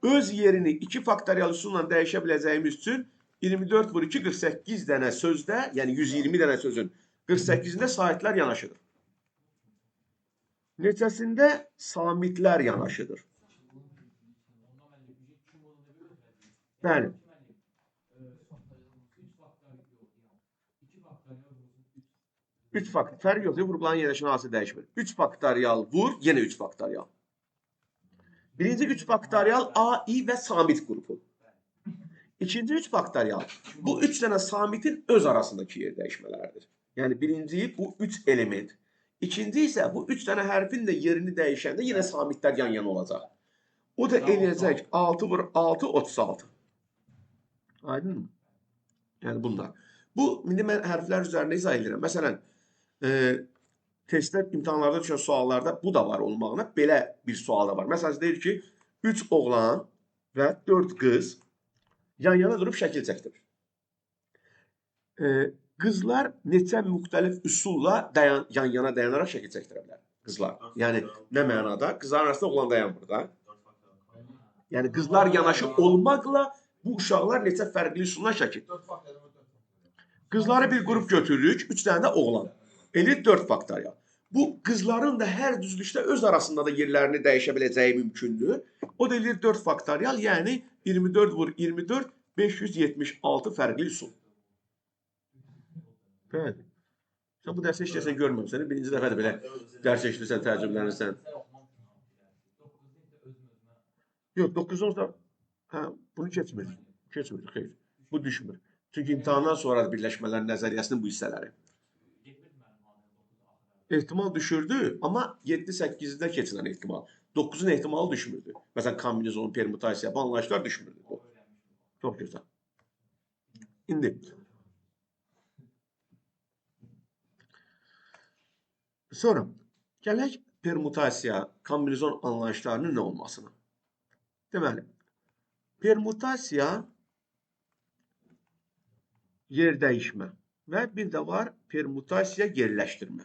öz yerini 2 faktorial üsulla dəyişə biləcəyimiz üçün 24 vur 2, 48 dənə sözdə, yəni 120 dənə sözün 48-də sahitlər yanaşıdır. Neçəsində samitlər yanaşıdır? Bəli. 3 faktorial, fərq yoxdur, qrupların yerləşmə hansı dəyişmir. 3 faktorial vur, yenə 3 faktorial. Birinci 3 faktorial A, I və samit qrupu. İkinci 3 faktorial, bu 3 dənə samitin öz arasındakı yer dəyişmələridir. Yəni birinci bu 3 element. İkinci isə bu 3 dənə hərfin də yerini dəyişəndə yenə samitlər yan-yana olacaq. O da eləyəcək 6 vur 6, 36. Aydın mı? Yəni bunlar. Bu, indi mən hərflər üzərində izah edirəm. Məsələn, testdə, imtahanlarda düşən suallarda bu da var olmağına belə bir sual da var. Məsələn, deyir ki, 3 oğlan və 4 qız yan-yana durub şəkil çəkdirir. Qızlar neçə müxtəlif üsulla yan-yana dayanaraq şəkil çəkdirə bilər? Qızlar. Yəni, nə mənada? Qızların arasında oğlan dayanmır da. Yəni, qızlar yanaşı olmaqla bu uşaqlar neçə fərqli üsulla şəkil. Qızları bir qrup götürürük, 3 dənə də oğlan. Elə 4 faktorial. Bu, qızların da hər düzlükdə öz arasında da yerlərini dəyişə biləcəyi mümkündür. O da eləyir 4 faktorial, yəni 24 vur 24, 576 fərqli üsul. Bəli. Sən bu dərsi heç kəsən görməmsən, birinci dəfədir belə dərs eşitirsən, tərcümələnirsən. Yox, 9-10 da bunu keçmir. Keçmir, xeyr. Bu düşmür. Çünki imtahandan sonra birləşmələr nəzəriyyəsinin bu hissələri. Ehtimal düşürdü, amma 7-8-də keçilən ehtimal. 9-un ehtimalı düşmürdü. Məsələn, kombinizon, permutasiya, bu anlayışlar düşmürdü. Çox gözəl. İndi. Sonra, gələk permutasiya, kombinizon anlayışlarının nə olmasına. Deməli, permutasiya yer dəyişmə və bir də var permutasiya, yerləşdirmə.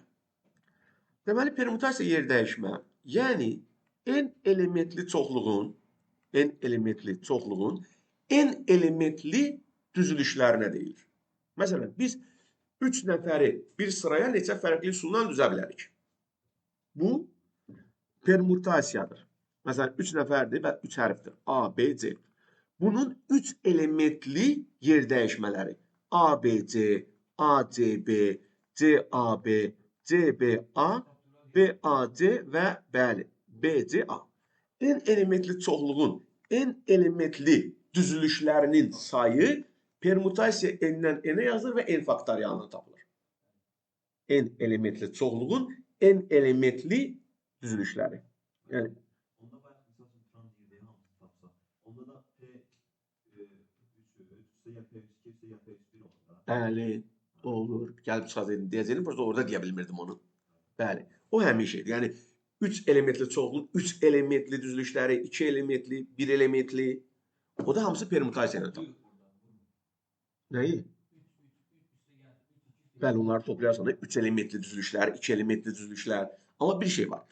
Deməli, permutasiya, yer dəyişmə, yəni n elementli çoxluğun n elementli düzülüşlərinə deyilir. Məsələn, biz 3 nəfəri bir sıraya neçə fərqli üsulla düzə bilərik? Bu permutasiyadır. Məsələn, 3 nəfərdir və 3 hərfdir. A, B, C. Bunun 3 elementli yer dəyişmələri ABC, ACB, CAB, CBA, BAC və bəli, BCA. N elementli çoxluğun n elementli düzülüşlərinin sayı permutasiya n-dən n-ə yazılır və n faktorialını tapılır. N elementli çoxluğun n elementli düzülüşləri. Yəni Onda bayağı misal üçün trans girdiyi hamısı tapsa, onda da P3'sə ya P3, 2'sə ya P3 olur da. bəli, olur. Gəlib çıxacaqdım, deyəcəydim, prosta orada deyə bilmirdim onu. Bəli, o həmin şeydir. Yəni 3 elementli çoxluğun 3 elementli düzülüşləri, 2 elementli, 1 elementli, o da hamısı permutasiya ilə tapılır. Nəyi? Bəli, onları toplayarsan da 3 elementli düzülüşlər, 2 elementli düzülüşlər. Amma bir şey var.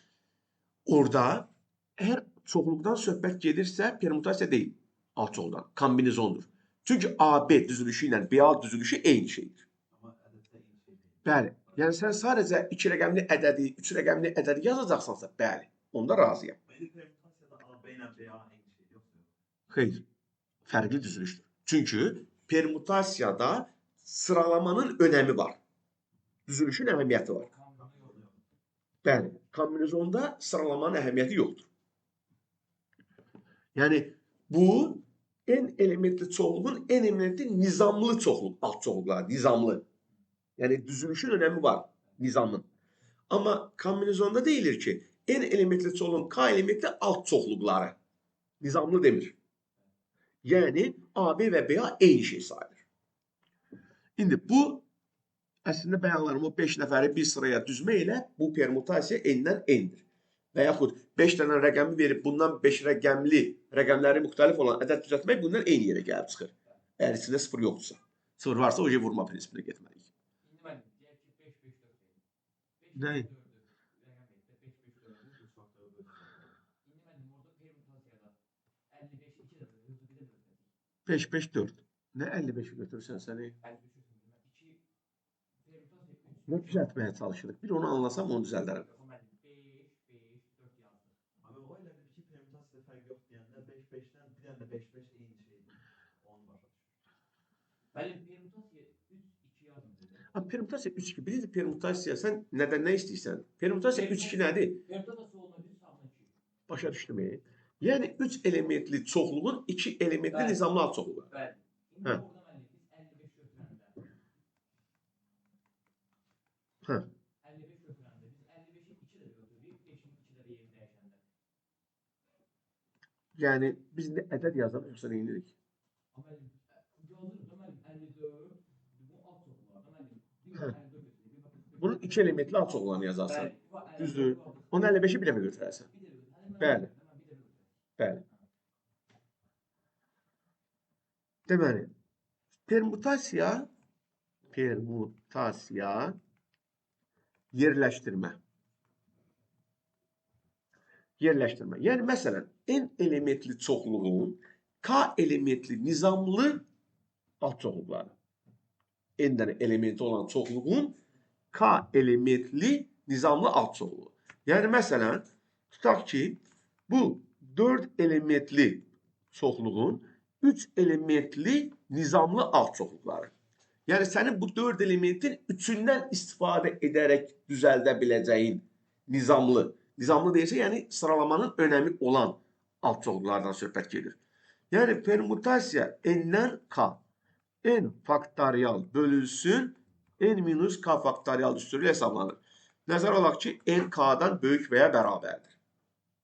Orada əgər çoxluqdan söhbət gedirsə, permutasiya deyil, alt çoxluqdan, kombinizondur. Çünki AB düzülüşü ilə BA düzülüşü eyni şeydir. Amma ədəddə eyni şey deyil. Bəli, yəni sən sadəcə 2 rəqəmli ədədi, 3 rəqəmli ədədi yazacaqsansa, bəli, onda razıyam. Mənim permütasiyada AB ilə BA eyni şey yoxdur. Xeyr, fərqli düzülüşdür. Çünki permutasiyada sıralamanın önəmi var. Düzülüşün əhəmiyyəti var. Bəli, kombinizonda sıralamanın əhəmiyyəti yoxdur. Yəni, bu n elementli çoxluğun n elementli nizamlı çoxluq, alt çoxluqlar, nizamlı. Yəni, düzülüşün önəmi var, nizamın. Amma kombinizonda deyilir ki, n elementli çoxluğun k elementli alt çoxluqları nizamlı demir. Yəni, AB və BA eyni şey sayılır. İndi bu, əslində bəyanlarım o 5 nəfəri bir sıraya düzmə ilə bu permutasiya n-dən n-dir. Və yaxud 5 dənə rəqəmi verib bundan 5 rəqəmli, rəqəmləri müxtəlif olan ədəd düzəltmək bundan eyni yerə gəlib çıxır. Əgər içində 0 yoxdursa. 0 varsa o vurma prinsipinə getməliyik. İndi mən deyək ki, 5, 5, 4 verim. Nəyi? 5, 5, 4. Nə 55'i götürürsən səni? Nə düzəltməyə çalışırıq? Bir onu anlasam onu düzəldərəm. Abi o elə bir ki, permütasiyada fərq yox deyəndə 5-5-dən bir dənə də 5-5 eyni şeydir. Onu başa düşür. Bəli, permutasiya 3-2 yazımdır. Amma permutasiya 3-2. Birinci permutasiya sən nədən nə istəyirsən? Permutasiya 3-2 nədir? Permutasiya soluna 1, sağına 2. Başa düşdüm. Yəni 3 elementli çoxluğun 2 elementli Bəli. nizamlı alt çoxluğu. Bəli. İndi Hə. orada mən biz 55 götürəndə. Hə. 55 götürəndə biz 55'i 2 də götürürük, 5'in 2 də yeri dəyişəndə. Yəni biz nə ədəd yazarıq yoxsa nə edirik? Amma yazırıq da mənim 54, bu alt çoxluqlarda mənim bir Hə. 54 götürürük. Bunun 2 elementli alt çoxluğunu yazarsan. Düzdür. Onu 55'i bir dəfə götürərsən. Bəli. Bəli. Deməli, permutasiya yerləşdirmə. Yerləşdirmə. Yəni, məsələn, n elementli çoxluğun k elementli nizamlı alt çoxluqları. N dənə elementi olan çoxluğun k elementli nizamlı alt çoxluğu. Yəni, məsələn, tutaq ki, bu 4 elementli çoxluğun 3 elementli nizamlı alt çoxluqları. Yəni, sənin bu 4 elementin üçündən istifadə edərək düzəldə biləcəyin nizamlı. Nizamlı deyirsə, yəni sıralamanın önəmi olan alt çoxluqlardan söhbət gedir. Yəni, permutasiya n-dən k. N faktorial bölünsün, n minus k faktorial üstürü hesablanır. Nəzər alaq ki, n k-dan böyük və ya bərabərdir.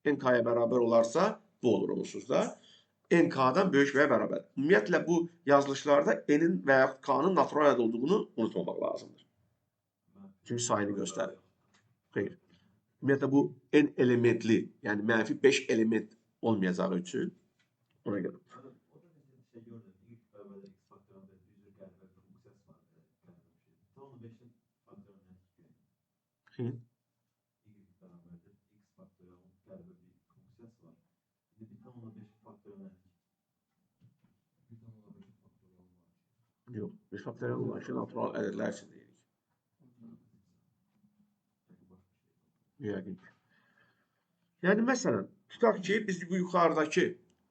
N k-ya bərabər olarsa, bu olur onsuz da. N k-dan böyük və ya bərabər. Ümumiyyətlə, bu yazılışlarda n-in və ya k-nın natural ədəd olduğunu unutmamaq lazımdır. Çünki sayını göstərir. Xeyr. Ümumiyyətlə, bu n elementli, yəni mənfi 5 element olmayacağı üçün ona görə. O da mesela şey gördüm. İlk beraber X faktöründe yüzü gelme funksiyası 5'in faktöründen çıkıyor. Xeyr. Y bərabərdir. X faktöriyalın qəribə bir funksiyası var. Şimdi 1/5 faktöründən Yox, 5 faktorial olan şey natural ədədlər üçün deyirik. Yəqin ki. Yəni, məsələn, tutaq ki, biz bu yuxarıdakı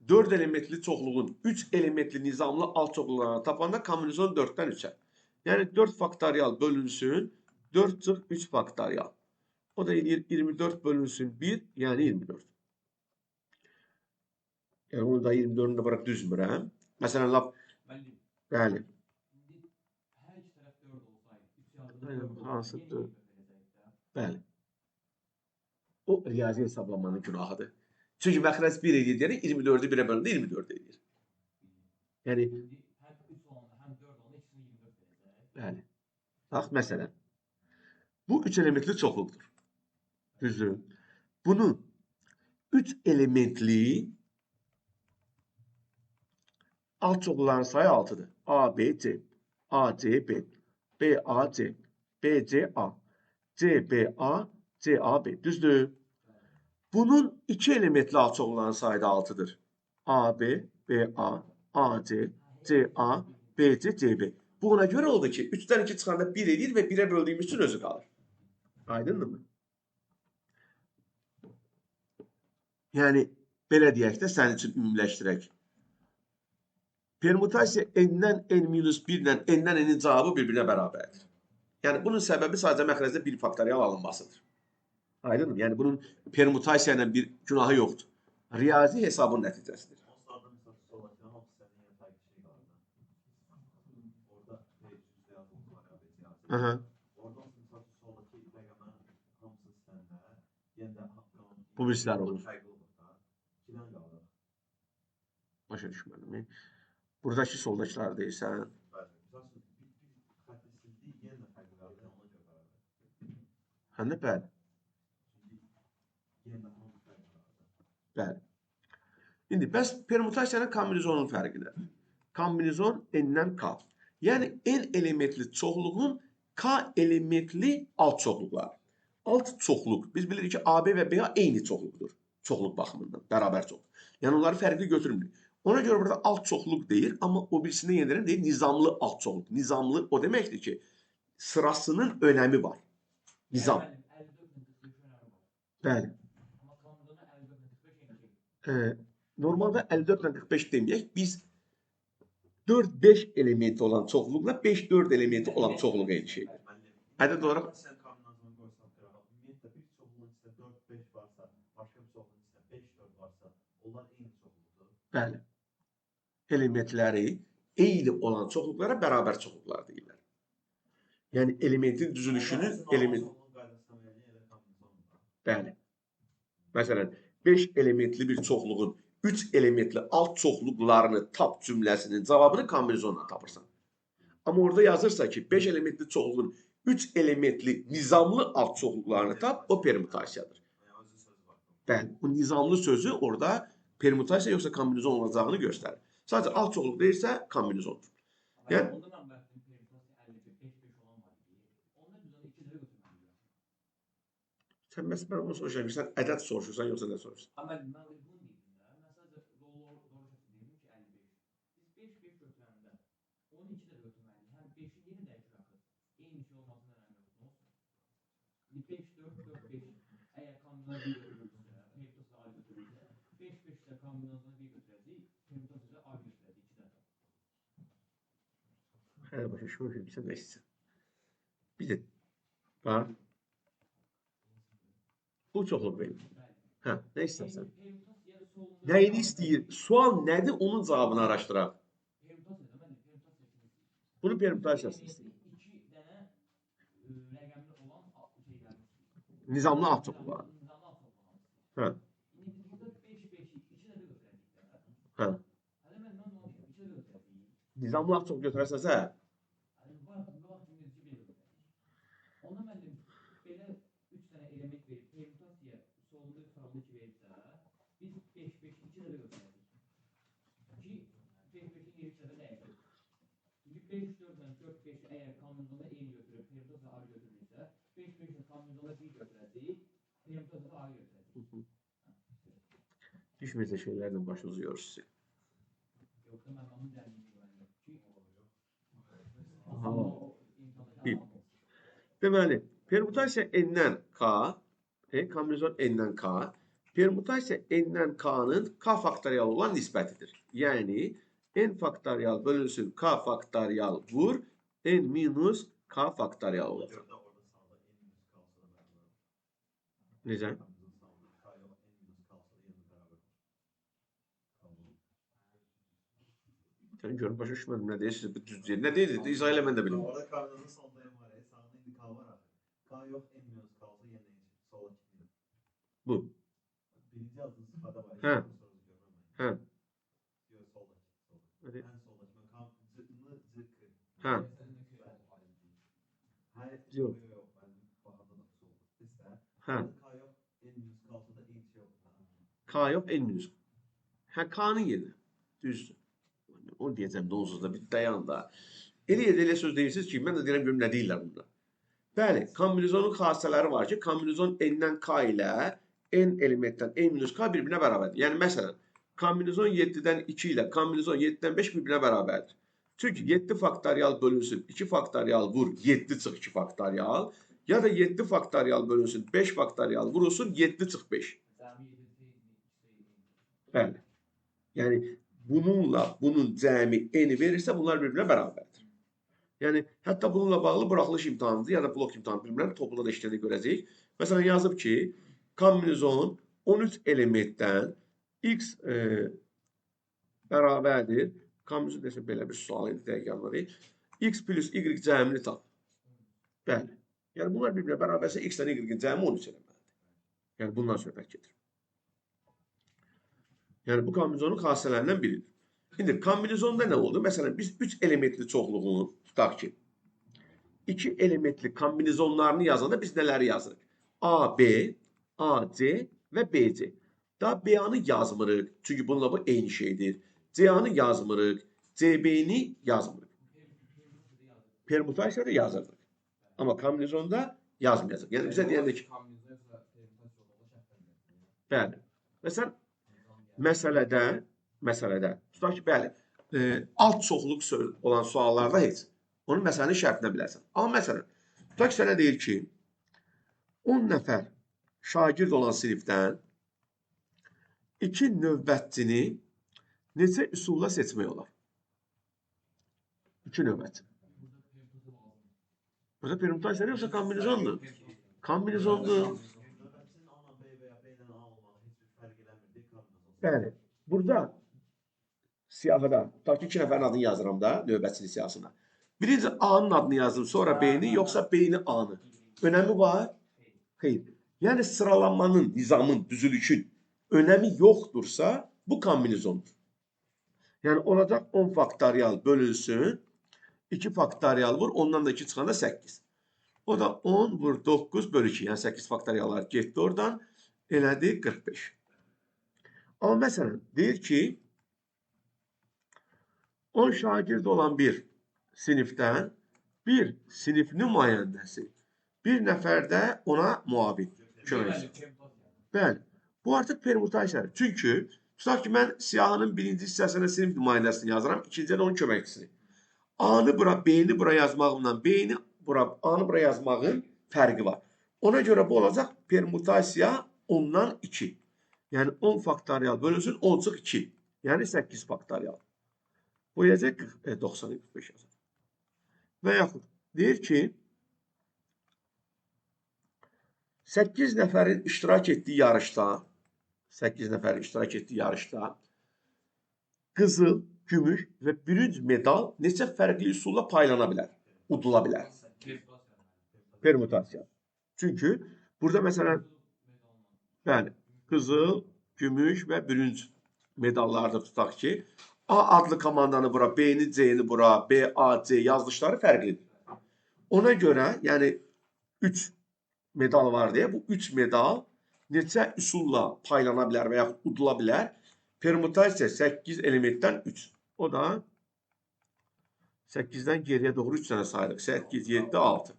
4 elementli çoxluğun 3 elementli nizamlı alt çoxluqlarını tapanda kombinizon 4-dən 3-ə. Yəni, 4 faktorial bölünsün, 4 çıx 3 faktorial. O da eləyir 24 bölünsün 1, yəni 24. Yəni, onu da 24-ünü də bırak düzmürəm. Məsələn, laf, Müəllim, bəli. indi hər iki tərəf 4 olsaydı, 3 yazılı Aynen, 4 hansı olsaydı, dörd? yenə verəcəkdi də. Bəli. O riyazi hesablamanın günahıdır. Çünki məxrəc 1 edir, yəni 24-ü 1-ə bölündə 24 edir. Yəni, İndi həm 3 olanda, həm 4 olanda ikisini 24 verəcək. bəli. Bax, məsələn, bu 3 elementli çoxluqdur. Düzdür. Bunu 3 elementli alt çoxluqların sayı 6-dır. A, B, C, A, C, B, B, A, C, B, C, A, C, B, A, C, A, B. Düzdür. Bunun 2 elementli alt çoxluqların sayı da 6-dır. A, B, B, A, A, C, C, A, B, C, C, B. Bu ona görə oldu ki, 3-dən 2 çıxanda 1 edir və 1-ə böldüyümüz üçün özü qalır. Aydındır mı? Yəni, belə deyək də, sənin üçün ümumiləşdirək. Permutasiya n-dən n-1 ilə n-dən n-in cavabı bir-birinə bərabərdir. Yəni, bunun səbəbi sadəcə məxrəcdə 1 faktorial alınmasıdır. Aydındır mı? Yəni, bunun permutasiya ilə bir günahı yoxdur. Riyazi hesabın nəticəsidir. Onslarda mesela soldaki ama senin yatay bir şey vardı. Orada P3'de yazılmış var ya bir yazı. Aha. Oradan mesela soldaki rəqəmlərin hamısı səndə. Yenə də haqqın. Bu birislər olur. Fərqli olur da. 2-dən qalır. Başa düşmədim. Buradakı soldakılar deyirsən. Bəli. Məsəl üçün bir xətti sildik, yenə də fərqli qalır. Ona görə bərabər. Həm də bəli. Çünki yenə də hamı fərqli qalır. Bəli. İndi, bəs permutasiyanın kombinizonun fərqi nədir? Kombinizon n-dən k. Yəni, n elementli çoxluğun k elementli alt çoxluqları. Alt çoxluq, biz bilirik ki, AB və BA eyni çoxluqdur. Çoxluq baxımından, bərabər çoxluq. Yəni, onları fərqli götürmürük. Ona görə burada alt çoxluq deyir, amma o birisində yenə deyir, nizamlı alt çoxluq. Nizamlı o deməkdir ki, sırasının önəmi var. Nizam. Bəli. Amma kombinizonda 54-45 eyni şey. Normalda 54 ilə 45 deməyək, biz 4-5 elementi olan çoxluqla 5-4 elementi olan çoxluq eyni şeydir. Ədəd olaraq Sən kombinasyonu qoysan qırağa, ümumiyyətlə bir çoxluğun içində 4-5 varsa, başqa bir çoxluğun içində 5-4 varsa, onlar eyni çoxluqdur. bəli, elementləri eyni olan çoxluqlara bərabər çoxluqlar deyirlər. Yəni elementin düzülüşünün element Çoxluğun qaydasına verilən elə kombinasyondur. bəli. Məsələn, 5 elementli bir çoxluğun 3 elementli alt çoxluqlarını tap cümləsinin cavabını kombinizonla tapırsan. Amma orada yazırsa ki, 5 elementli çoxluğun 3 elementli nizamlı alt çoxluqlarını tap, o permutasiyadır. Yəni özü sözü var. Bəli, bu nizamlı sözü orada permutasiya yoxsa kombinizon olacağını göstərir. Sadəcə alt çoxluq deyirsə, kombinizondur. Yəni, Onda mən baxdım, permutasiya 55 olan var idi. Onda biz onu 2 dəfə götürməliyik. sən məhz mən onu soruşacağım ki, sən ədəd soruşursan, yoxsa nə soruşursan? Amma mən bunu deyim də, mən sadəcə doğru deyim ki 55. Biz 5 götürəndə onu 2 dəfə götürməliyik. Həm 5-i yenə dəyişir axı. Eyni şey olmasının önəmi yoxdur. Olsun. 5 4 4 5. Əgər kombinasiyonu 1 götürürsə, permutasiya ayrı götürürsə, 5 5 ilə kombinasiyonu 1 götürəcəyik, permutasiya ayrı götürəcəyik 2 dəfə. Hə, başa düşmürəm, sən nə istəyirsən? Bir də, bax, bu çoxluq verir. Hə, nə istərsən? Permutasiya solunda Nəyini istəyir? Sual nədir? Onun cavabını araşdıraq. permutasiya da mən permutasiya Bunu permutasiyasını istəyir. 2 dənə rəqəmli olan şeyləri istəyir. Nizamlı alt çoxluqlar. Nizamlı alt çoxluqları istəyir. Hə, İndi biz burada 5-5-i 2 dəfə götürəcəyik də. hə. Hələ mən onu 2 dəfə götürəcəyik. Nizamlı alt çoxluq götürərsənsə, Hələ var, bu vaxt biz 1 götürəcəyik. Onda mən də belə 3 dənə element verib, permutasiya solunda sağında 2 verirsə, biz 5-5-i 2 dəfə götürəcəyik. Ki 5-5-in yeri 2 dəfə dəyişir. Çünki 5-4 ilə 4-5-i əgər kombinasiyonda eyni götürür, Bilməcə şeylərlə başınızı yorursunuz. Yoxsa mən onun dərinliyini güvənirəm ki, Aha. imtahanda Bir. Deməli, permutasiya n-dən k, kombinizon n-dən k, permutasiya n-dən k-nın k faktorial olan nisbətidir. Yəni, n faktorial bölünsün k faktorial vur, n minus k faktorial olur. Orada sağda en minus kalsa da beraber olur. Necə? Kamızın sağında K yok, en minus kalsa da yanı beraber olur. Sən görün, başa düşmədim, nə deyirsiniz, bu düz deyil. Nə deyil, izah elə mən də bilmirəm. Orada kamızın sonunda en var ya, sağında indi K var abi. K yok, en minus kalsa yanı sola çıkıyor. Bu. Birinci yazdığı sıfada var. Hə. Hə. Yok, solda. Hadi. En solda. Ben kam zıkkını zıkkı. Hə. Hayır. Yok. Yok. Ben bağda da solda. İster. Hə. K yok, en minus kalsa da en şey yok. K yox, n minus. Hə, K-nın yerinə. Düzdür. Onu deyəcəm də onsuz da bir dayan da. Elə söz deyirsiniz ki, mən də deyirəm görüm nə deyirlər bunda. Bəli, kombinizonun xassələri var ki, kombinizon n-dən k ilə n elementdən n minus k bir-birinə bərabərdir. Yəni, məsələn, kombinizon 7-dən 2 ilə kombinizon 7-dən 5 bir-birinə bərabərdir. Çünki 7 faktorial bölünsün 2 faktorial vur 7 çıx 2 faktorial ya da 7 faktorial bölünsün 5 faktorial vurulsun 7 çıx 5. Bəli. Yəni, bununla bunun cəmi n-i verirsə, bunlar bir-birinə bərabərdir. Yəni, hətta bununla bağlı buraxılış imtahanıdır ya da blok imtahanı bilmirəm, topluda da işləyəni görəcəyik. Məsələn, yazıb ki, kombinizon 13 elementdən x bərabərdir. Kombinizon desə belə bir sual idi, dəqiqanları. X plus y cəmini tap. Bəli. Yəni, bunlar bir-birinə bərabərsə, x-dən y-in cəmi 13 eləməlidir. Yəni, bundan söhbət gedir. Yəni, bu kombinizonun xassələrindən biridir. İndi, kombinizonda nə oldu? Məsələn, biz 3 elementli çoxluğunu tutaq ki, 2 elementli kombinizonlarını yazanda biz nələri yazırıq? A, B, A, C və B, C. Daha B-anı yazmırıq, çünki bununla bu eyni şeydir. C-anı yazmırıq, C-B-ni yazmırıq. Permutasiyada yazırıq. Amma kombinizonda yazmayacaq. Yəni, bizə deyəndə ki, bəli. Məsələn, məsələdə, tutaq ki, bəli, alt çoxluq olan suallarda heç. Onun məsələni şərtinə bilərsən. Amma məsələn, tutaq ki, sənə deyir ki, 10 nəfər şagird olan sinifdən 2 növbətçini neçə üsulla seçmək olar? 2 növbətçi. Burada permutasiya yoxsa kombinizondur? Kombinizondur. Bəli, burada siyahıda, tutaq ki, 2 nəfərin adını yazıram da, növbətçilik siyahısına. Birinci A-nın adını yazdım, sonra B-ni, yoxsa B-ni A-nı. Önəmi var? Xeyr. Yəni, sıralanmanın, nizamın, düzülüşün önəmi yoxdursa, bu kombinizondur. Yəni, olacaq 10 faktorial bölünsün, 2 faktorial vur, ondan da 2 çıxanda 8. O da 10 vur 9 bölü 2, yəni 8 faktoriallar getdi oradan, elədi 45. Amma məsələn, deyir ki, 10 şagird olan bir sinifdən bir sinif nümayəndəsi, bir nəfər də ona muavin köməkçi. Bəli, bu artıq permutasiyadır. Çünki, tutaq ki, mən siyahının birinci hissəsində sinif nümayəndəsini yazıram, ikincidə də onun köməkçisini. A-nı bura, B-ni bura yazmağımla B-ni bura, A-nı bura yazmağın fərqi var. Ona görə bu olacaq permutasiya 10-dan 2. Yəni 10 faktorial bölünsün 10 çıx 2. Yəni 8 faktorial. Bu yəcək 90-45 yazır. Və yaxud deyir ki, 8 nəfərin iştirak etdiyi yarışda qızıl, gümüş və bürünc medal neçə fərqli üsulla paylana bilər, udula bilər. Permutasiya. Çünki burada məsələn, bəli, qızıl, gümüş və bürünc medallarda tutaq ki, A adlı komandanı bura, B-ni, C-ni bura, B, A, C yazılışları fərqlidir. Ona görə, yəni 3 medal var deyə, bu 3 medal neçə üsulla paylana bilər və yaxud udula bilər? Permutasiya 8 elementdən 3. O da 8-dən geriyə doğru 3 dənə sayırıq. 8, 7, 6.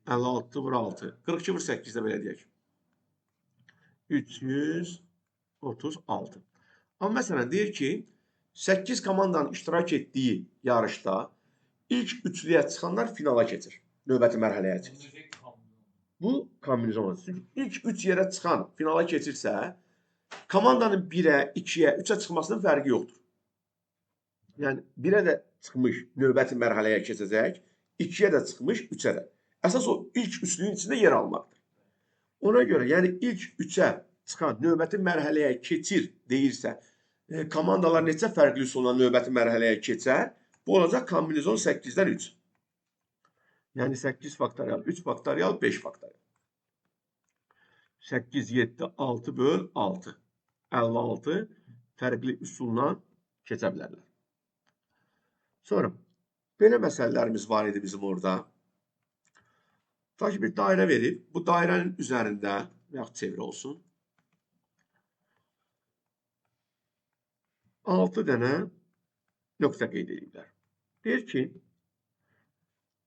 56 vur 6. 42 vur 8-də belə deyək. 336. Amma məsələn deyir ki, 8 komandanın iştirak etdiyi yarışda ilk üçlüyə çıxanlar finala keçir. Növbəti mərhələyə keçir. Bu kombinizon. Çünki ilk 3 yerə çıxan finala keçirsə, komandanın 1-ə, 2-yə, 3-ə çıxmasının fərqi yoxdur. Yəni 1-ə də çıxmış növbəti mərhələyə keçəcək, 2-yə də çıxmış, 3-ə də. Əsas o ilk üçlüyün içində yer almaqdır. Ona görə, yəni ilk 3-ə çıxan növbəti mərhələyə keçir deyirsə, komandalar neçə fərqli üsulla növbəti mərhələyə keçər? Bu olacaq kombinizon 8-dən 3. Yəni 8 faktorial, 3 faktorial, 5 faktorial. 8, 7, 6 böl 6. 56 fərqli üsulla keçə bilərlər. Sonra, belə məsələlərimiz var idi bizim orada. Ta ki bir dairə verib, bu dairənin üzərində, yaxud çevre olsun, 6 dənə nöqtə qeyd ediblər. Deyir ki,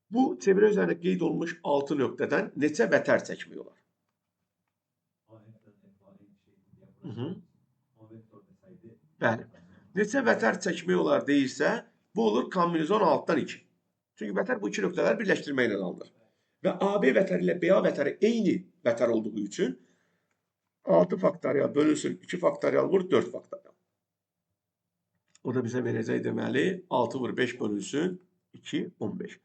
bu çevrə üzərində qeyd olmuş 6 nöqtədən neçə vətər çəkmək olar? Bəli. Neçə vətər çəkmək olar deyirsə, bu olur kombinizon 6-dan 2. Çünki vətər bu iki nöqtələri birləşdirməklə alınır. Və AB vətəri ilə BA vətəri eyni vətər olduğu üçün 6 faktorial bölünsün 2 faktorial vur 4 faktorial. O da bizə verəcək deməli 6 vur 5 bölünsün 2, 15.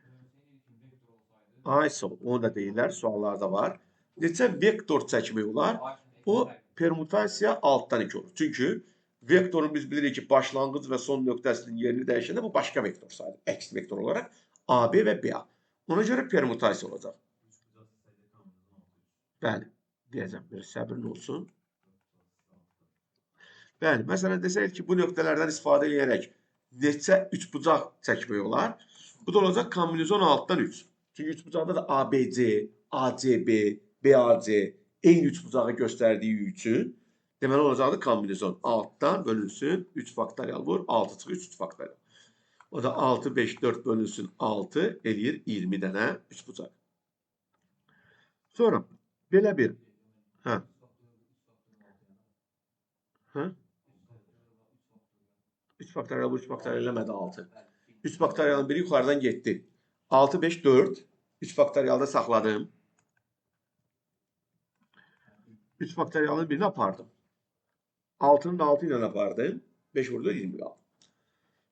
Ay sol, onu da deyirlər, suallarda var. Neçə vektor çəkmək olar? O permutasiya 6-dan 2 olur. Çünki vektorun biz bilirik ki, başlanğıc və son nöqtəsinin yerini dəyişəndə bu başqa vektor sayılır. Əks vektor olaraq AB və BA. Ona görə permutasiya olacaq. Bəli, deyəcəm, bir səbrin olsun. Bəli, məsələn desək ki, bu nöqtələrdən istifadə edərək neçə üçbucaq çəkmək olar? Bu da olacaq kombinizon 6-dan 3. Çünki üçbucaqda da ABC, ACB, BAC eyni üçbucağı göstərdiyi üçün deməli olacaqdır kombinizon 6-dan bölünsün 3 faktorial vur 6 çıx 3 faktorial. O da 6, 5, 4 bölünsün 6 eləyir 20 dənə üçbucaq. Sonra belə bir 3 faktorial vur 3 faktorial eləmədi 6. 3 faktorialın biri yuxarıdan getdi. 6, 5, 4 3 faktorialda saxladım. 3 faktorialın birini apardım. 6'nı da 6 ilə apardım. 5 vurdu 20 qaldı.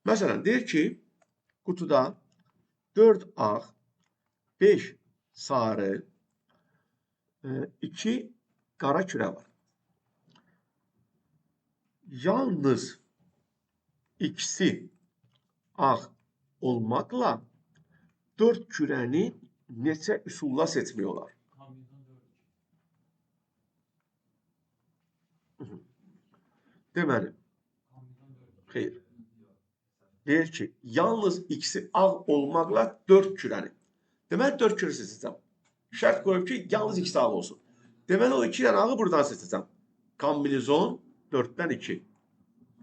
Məsələn, deyir ki, qutuda 4 ağ, 5 sarı, 2 qara kürə var. Yalnız ikisi ağ olmaqla 4 kürəni neçə üsulla seçmək olar? Deməli, xeyr. Deyir ki, yalnız ikisi ağ olmaqla 4 kürəni. Deməli, 4 kürə seçəcəm. Şərt qoyub ki, yalnız ikisi ağ olsun. Deməli, o 2 dənə ağı buradan seçəcəm. Kombinizon 4-dən 2.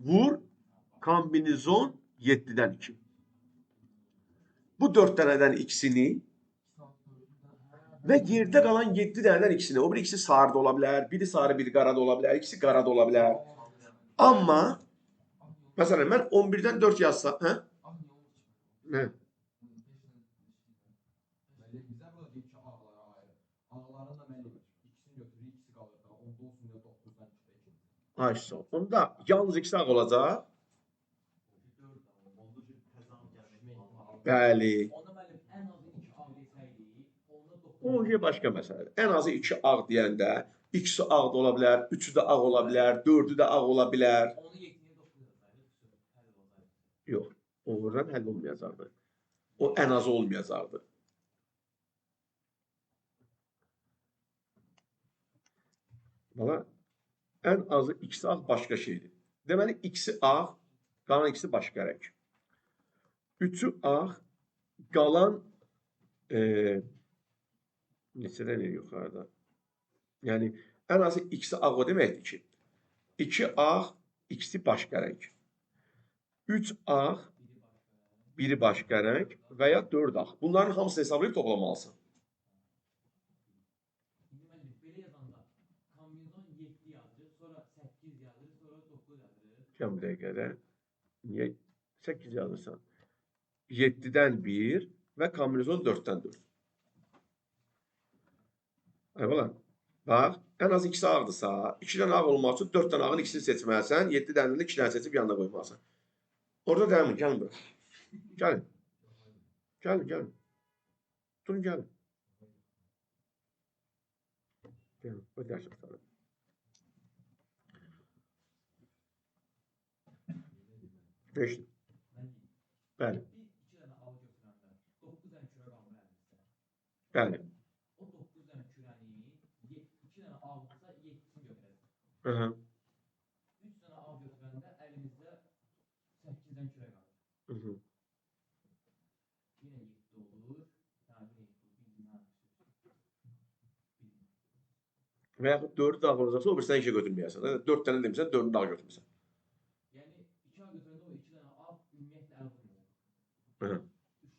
Vur, kombinizon 7-dən 2. Bu 4 dənədən ikisini və yerdə qalan 7 dənədən ikisini. O bir ikisi sarı da ola bilər, biri sarı, biri qara da ola bilər, ikisi qara da ola bilər. Amma, məsələn, mən 11-dən 4 yazsam, Nə? Ay sağ. Onda yalnız ikisi ağ olacaq. Bəli. O başqa məsələdir. Ən azı 2 ağ deyəndə, ikisi ağ da ola bilər, 3'ü də ağ ola bilər, 4'ü də ağ ola bilər. Yox, oradan həll olmayacaqdır. O ən azı olmayacaqdır. Bana ən azı ikisi ağ başqa şeydir. Deməli, ikisi ağ, qalan ikisi başqa rəng. 3'ü ağ, qalan neçədən yuxarıda? Yəni, ən azı ikisi ağ o deməkdir ki, 2 ağ, ikisi başqa rəng. 3 ağ, biri başqa rəng və ya 4 ağ. Bunların hamısını hesablayıb toplamalısın. Gel bir dəqiqədə. Niyə 8 yazırsan? 7-dən 1 və kombinezon 4-dən 4. Ay bala, bax, ən az ikisi ağdırsa, 2 dənə ağ olmaq üçün 4 dənə ağın ikisini seçməlisən, 7 dənədən 2 dənə seçib yanına qoymalısan. Orada dayanın, gəlin bura. Gəlin. Gəlin, gəlin. Durun, gəlin. Gəlin, bu dərsə tutalım. Beş. Bəli. İki dənə ağ götürəndə 9 dənə kürə qalır əlimizdə. Bəli. O 9 dənə kürəni 2 dənə ağdırsa 7-sini götürəcək. Hı -hı. 3 dənə ağ götürəndə əlimizdə 8-dən kürə qalır. Hı -hı. Yenə 7 olur. Və yaxud 4 ağ olacaqsa, o birisindən 2 götürməyəsən. 4 dənə demirsən, 4-ünü ağ götürmüsən. Yəni 2 ağ götürəndə o 2 dənə ağ ümumiyyətlə əl vurmayacaq. Hı -hı. 3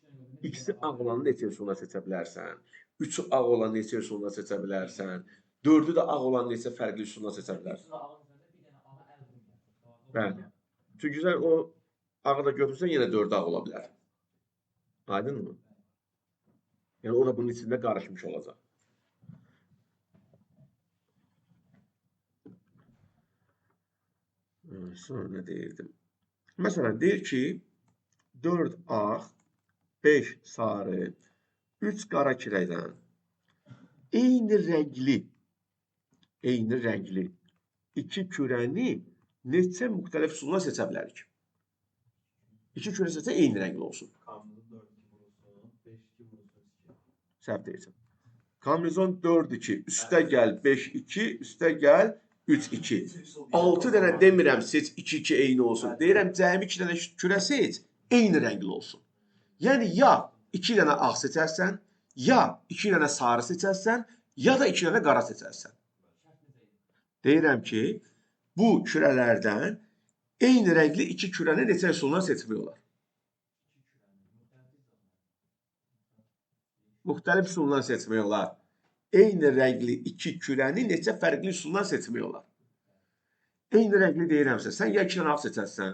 dənə götürəndə İkisi ağ olanı neçə üsuluna seçə bilərsən. 3'ü ağ olan neçə üsuluna seçə bilərsən. 4'ü də ağ olan neçə fərqli üsuluna seçə bilərsən. 3 dənə ağ götürəndə bir dənə ağa əl vurmayacaq. Bəli. Çünki sən o ağı da götürsən, yenə 4 ağ ola bilər. Aydın mı? Yəni o da bunun içində qarışmış olacaq. Sonra nə deyirdim? Məsələn, deyir ki, 4 ağ, 5 sarı, 3 qara kirədən eyni rəngli 2 kürəni neçə müxtəlif üsulla seçə bilərik? 2 kürə seçsə eyni rəngli olsun. Kombinezon 4-2 vurulsun, 5-2 vurulsun, 2. Səhv deyirsən. Kombinezon 4-2, üstə gəl 5-2, üstə gəl 3-2. 6 dənə demirəm seç 2-2 eyni olsun. Deyirəm cəmi 2 dənə kürə seç, eyni rəngli olsun. Yəni ya 2 dənə ağ seçərsən, ya 2 dənə sarı seçərsən, ya da 2 dənə qara seçərsən. Deyirəm ki, bu kürələrdən eyni rəngli 2 kürəni neçə üsulla seçmək olar? Müxtəlif üsulla seçmək olar. Eyni rəngli 2 kürəni neçə fərqli üsulla seçmək olar? Eyni rəngli deyirəmsə, sən ya 2 dənə ağ seçərsən,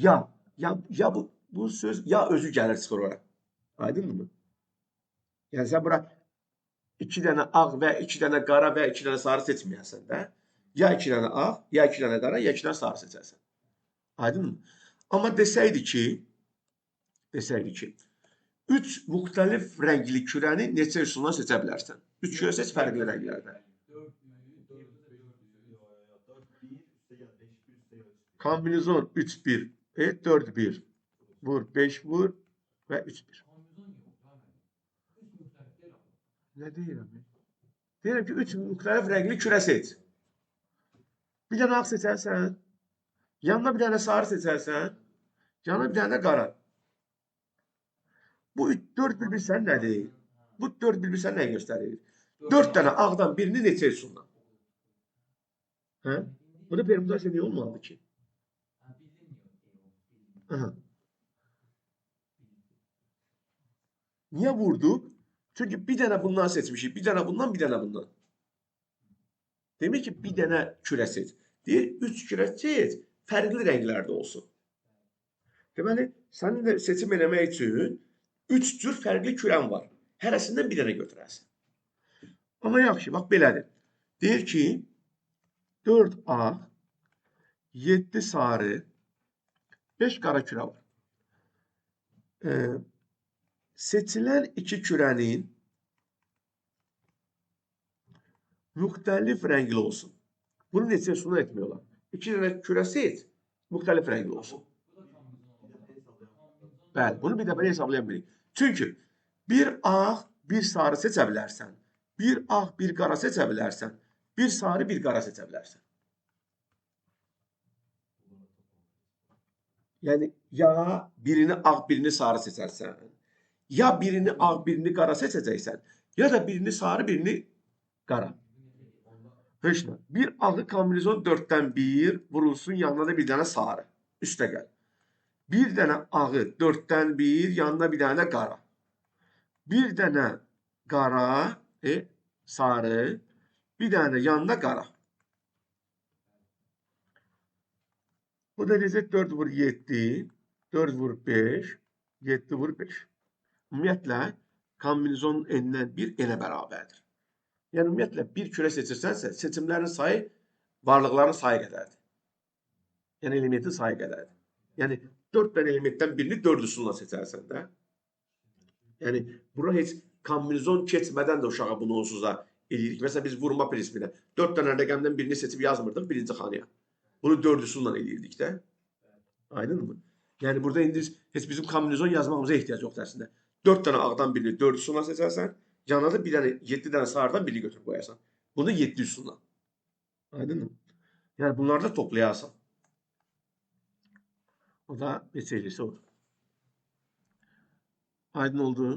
ya bu söz ya özü gəlir çıxır ora. Aydın mı? Yəni sən bura 2 dənə ağ və 2 dənə qara və 2 dənə sarı seçməyəsən də, ya 2 dənə ağ, ya 2 dənə qara, ya 2 dənə sarı seçərsən. Aydın mı? Amma desəydi ki, 3 müxtəlif rəngli kürəni neçə üsulla seçə bilərsən? 3 kürə seç fərqli rənglərdən. Kombinezon 3-1, 4-1, vur, 5 vur və 3-1. Nə deyirəm? Deyirəm ki, 3 müxtəlif rəngli kürə seç. Bir dənə ağ seçərsən, yanına bir dənə sarı seçərsən, yanına bir dənə də qara. Bu 4 bilsən nədir? Bu 4 bilsən nəyi göstərir? 4 dənə ağdan birini neçə üsulla? Hə? Burada permütasiya niyə olmalıdır ki? Niyə vurduq? Çünki bir dənə bundan seçmişik, bir dənə bundan, bir dənə bundan. Demək ki, bir dənə kürə seç. Deyir, 3 kürə seç, fərqli rənglərdə olsun. Deməli, sənin də seçim eləmək üçün 3 cür fərqli kürən var. Hərəsindən bir dənə götürərsən. Amma yaxşı, bax belədir. Deyir ki, 4 ağ, 7 sarı, 5 qara kürə var. Seçilən 2 kürənin müxtəlif rəngli olsun. Bunu neçə üsulla etmək olar? 2 dənə kürə seç, müxtəlif rəngli olsun. Bəli, bunu bir dəfə hesablaya bilirik. Çünki bir ağ, bir sarı seçə bilərsən. Bir ağ, bir qara seçə bilərsən. Bir sarı, bir qara seçə bilərsən. Yəni, ya birini ağ, birini sarı seçərsən, ya birini ağ, birini qara seçəcəksən, ya da birini sarı, birini qara. Heç nə. Bir ağı kombinezon 4'dən 1 vurulsun, yanına da bir dənə sarı. Üstə gəl. Bir dənə ağı 4'dən 1, yanına bir dənə qara. Bir dənə qara, sarı, bir dənə yanına qara. Bu da eləyəcək 4 vur 7, 4 vur 5, 7 vur 5. Ümumiyyətlə, kombinizonun enindən 1 enə bərabərdir. Yəni, ümumiyyətlə, bir küre seçirsənsə, seçimlərin sayı varlıqların sayı qədərdir. Yəni, elementin sayı qədərdir. Yəni, 4 dənə elementdən birini 4 üsulla seçərsən də. Yəni, bura heç kombinizon keçmədən də uşağa bunu onsuza eləyirik. Məsələn, biz vurma prinsipinə 4 dənə rəqəmdən birini seçib yazmırdıq birinci xanaya. Bunu 4 üsulla eləyirdik də. Aydın mı? Yəni, burada indi heç bizim kombinizon yazmamıza ehtiyac yoxdur əslində. 4 dənə ağdan birini 4 üsulla seçərsən, yanına da 7 dənə sarıdan birini götürüb qoyarsan. Bunu 7 üsulla. Aydın mı? Yəni, bunları da toplayarsan. O da neçə eləyirsə odur. Aydın oldu.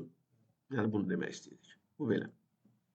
Yəni, bunu demək istəyirdik. Bu belə.